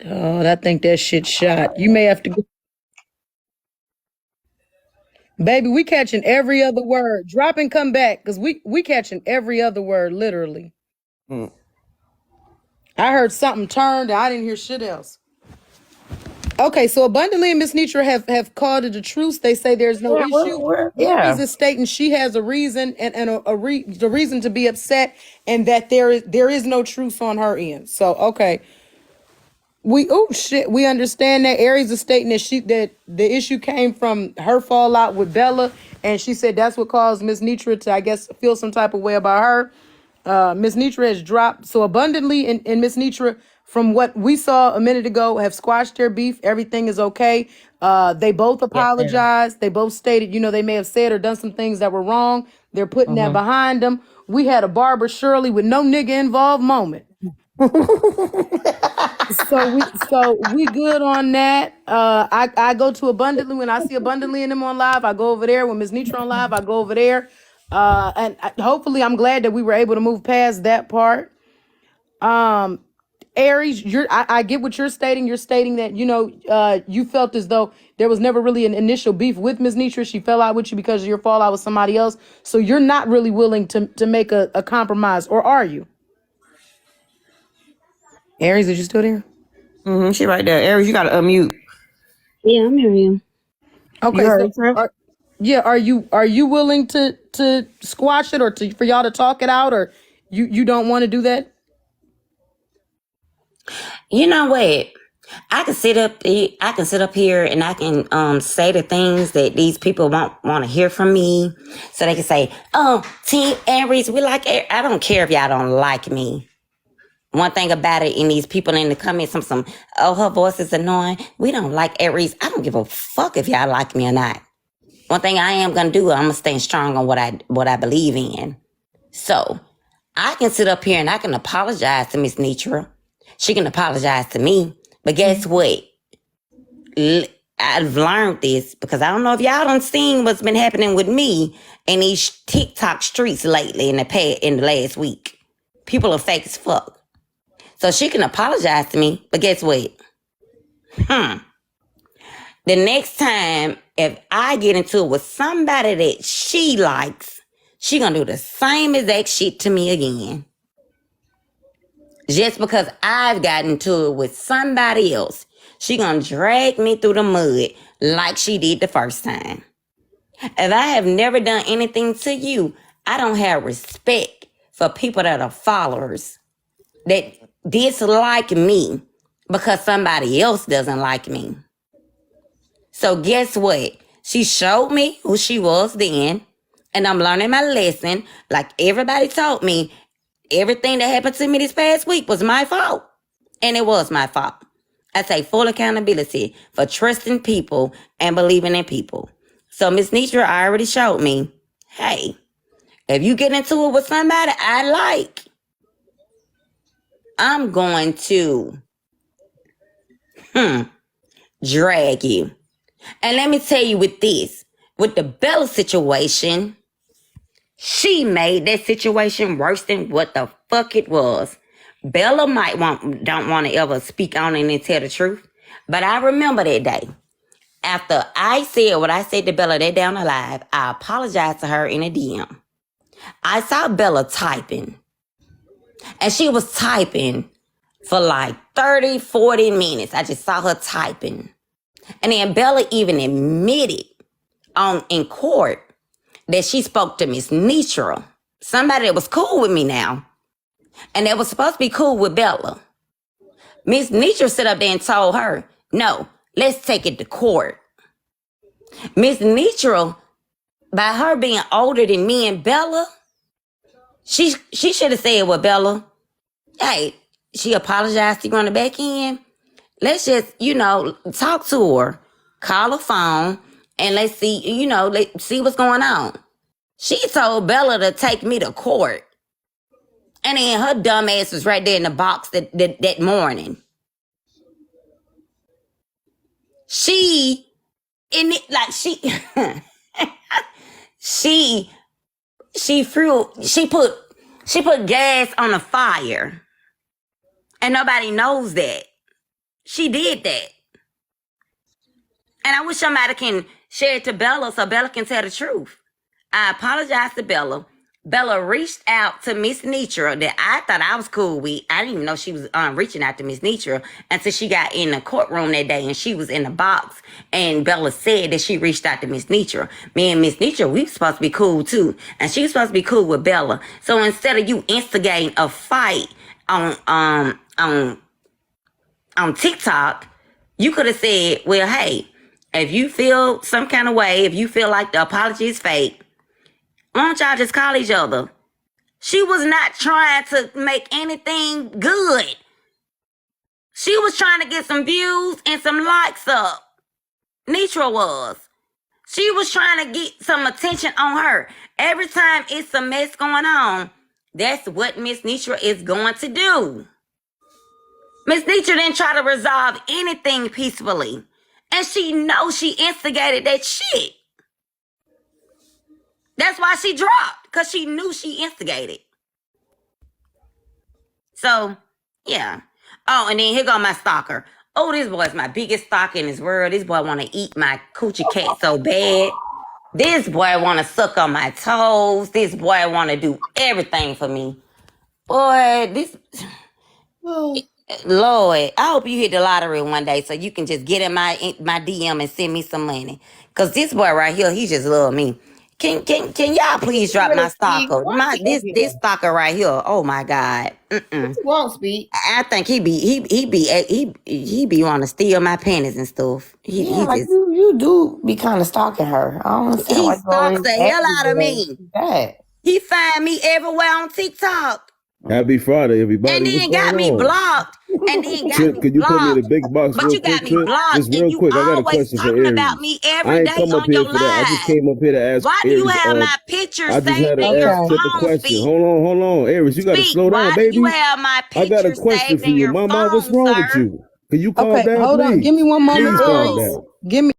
Oh, I think that shit shot. You may have to go. Baby, we catching every other word. Drop and come back, because we catching every other word, literally. Mm. I heard something turned, and I didn't hear shit else. Okay, so Abundantly and Miss Nitra have called it a truce. They say there's no issue. Aries is stating she has a reason and the reason to be upset, and that there is no truce on her end. So okay, we understand that. Aries is stating that the issue came from her fallout with Bella, and she said that's what caused Miss Nitra to, I guess, feel some type of way about her. Miss Nitra has dropped. So Abundantly and Miss Nitra, from what we saw a minute ago, have squashed their beef. Everything is okay. They both apologized. They both stated, they may have said or done some things that were wrong. They're putting that behind them. We had a Barbara Shirley with no nigga involved moment. So we good on that. I go to Abundantly when I see Abundantly in them on live. I go over there. When Miss Nitra on live, I go over there. Hopefully I'm glad that we were able to move past that part. Aries, I get what you're stating. You're stating that you felt as though there was never really an initial beef with Miss Nitra. She fell out with you because of your fallout with somebody else. So you're not really willing to make a compromise, or are you? Aries, is you still there? Mm-hmm, she right there. Aries, you got to unmute. Yeah, I'm hearing you. Okay, You heard so are you willing to squash it, or for y'all to talk it out, or you don't want to do that? You know what? I can sit up here and I can say the things that these people want to hear from me. So they can say, oh, Team Aries, we like Aries. I don't care if y'all don't like me. One thing about it, in these people in the comments, oh, her voice is annoying. We don't like Aries. I don't give a fuck if y'all like me or not. One thing I am gonna do, I'm gonna stay strong on what I believe in. So I can sit up here and I can apologize to Miss Nitra. She can apologize to me. But guess what? I've learned this because I don't know if y'all done seen what's been happening with me in these TikTok streets lately in the last week. People are fake as fuck. So she can apologize to me, but guess what? The next time, if I get into it with somebody that she likes, she gonna do the same exact shit to me again. Just because I've gotten into it with somebody else, she gonna drag me through the mud like she did the first time. If I have never done anything to you, I don't have respect for people that are followers that dislike me because somebody else doesn't like me. So guess what? She showed me who she was then, and I'm learning my lesson. Like everybody told me, everything that happened to me this past week was my fault. And it was my fault. I take full accountability for trusting people and believing in people. So Miss Nitra already showed me, hey, if you get into it with somebody I like, I'm going to drag you. And let me tell you with the Bella situation, she made that situation worse than what the fuck it was. Bella don't want to ever speak on it and tell the truth. But I remember that day. After I said what I said to Bella that day on the live, I apologized to her in a DM. I saw Bella typing. And she was typing for like 30, 40 minutes. I just saw her typing. And then Bella even admitted in court that she spoke to Miss Nitra, somebody that was cool with me now, and that was supposed to be cool with Bella. Miss Nitra stood up there and told her, no, let's take it to court. Miss Nitra, by her being older than me and Bella, she should have said, well, Bella, hey, she apologized to you on the back end. Let's just, talk to her, call her phone, and let's see, let's see what's going on. She told Bella to take me to court. And then her dumb ass was right there in the box that morning. She put gas on the fire. And nobody knows that. She did that. And I wish somebody can share it to Bella so Bella can tell the truth. I apologize to Bella. Bella reached out to Miss Nitra that I thought I was cool with. I didn't even know she was reaching out to Miss Nitra until she got in the courtroom that day and she was in the box. And Bella said that she reached out to Miss Nitra. Me and Miss Nitra, we were supposed to be cool too. And she was supposed to be cool with Bella. So instead of you instigating a fight on TikTok, you could have said, well, hey, if you feel some kind of way, if you feel like the apology is fake, why don't y'all just call each other? She was not trying to make anything good. She was trying to get some views and some likes up. Nitra was. She was trying to get some attention on her. Every time it's a mess going on, that's what Miss Nitra is going to do. Miss Nitra didn't try to resolve anything peacefully. And she knows she instigated that shit. That's why she dropped, because she knew she instigated. So, yeah. Oh, and then here go my stalker. Oh, this boy's my biggest stalker in this world. This boy want to eat my coochie cat so bad. This boy want to suck on my toes. This boy want to do everything for me. Boy, Lord, I hope you hit the lottery one day so you can just get in my DM and send me some money. Because this boy right here, he just love me. Can y'all please drop my Really, Speak. stalker? Why is he up This here? stalker right here. Oh my God. What you want, Speak? I think he be wanting to steal my panties and stuff. He Yeah, like just you do be kind of stalking her. I don't understand he why you always stalks the hell out of everywhere. me. That. He find me everywhere on TikTok. Happy Friday, everybody. And What's then going got me on? blocked. And then got Trip, me could you put me in a blocked. big box But real you got quick, me Trip? blocked. Just And real you quick. I got a always question for talking about Aries. me I every ain't day come up on here your for that. I just live. came up here to ask Why do you Aries. have my picture I just saved had to in your ask Trip a phone, question. Speak? Hold on, Aries. You got to Speak, slow down, why do you baby. have my I got a picture question saved for in you, your Mama. What's phone, wrong with sir? you? Can you calm Okay, down, hold on. please? Give me one moment, Please calm Aries. down. Give me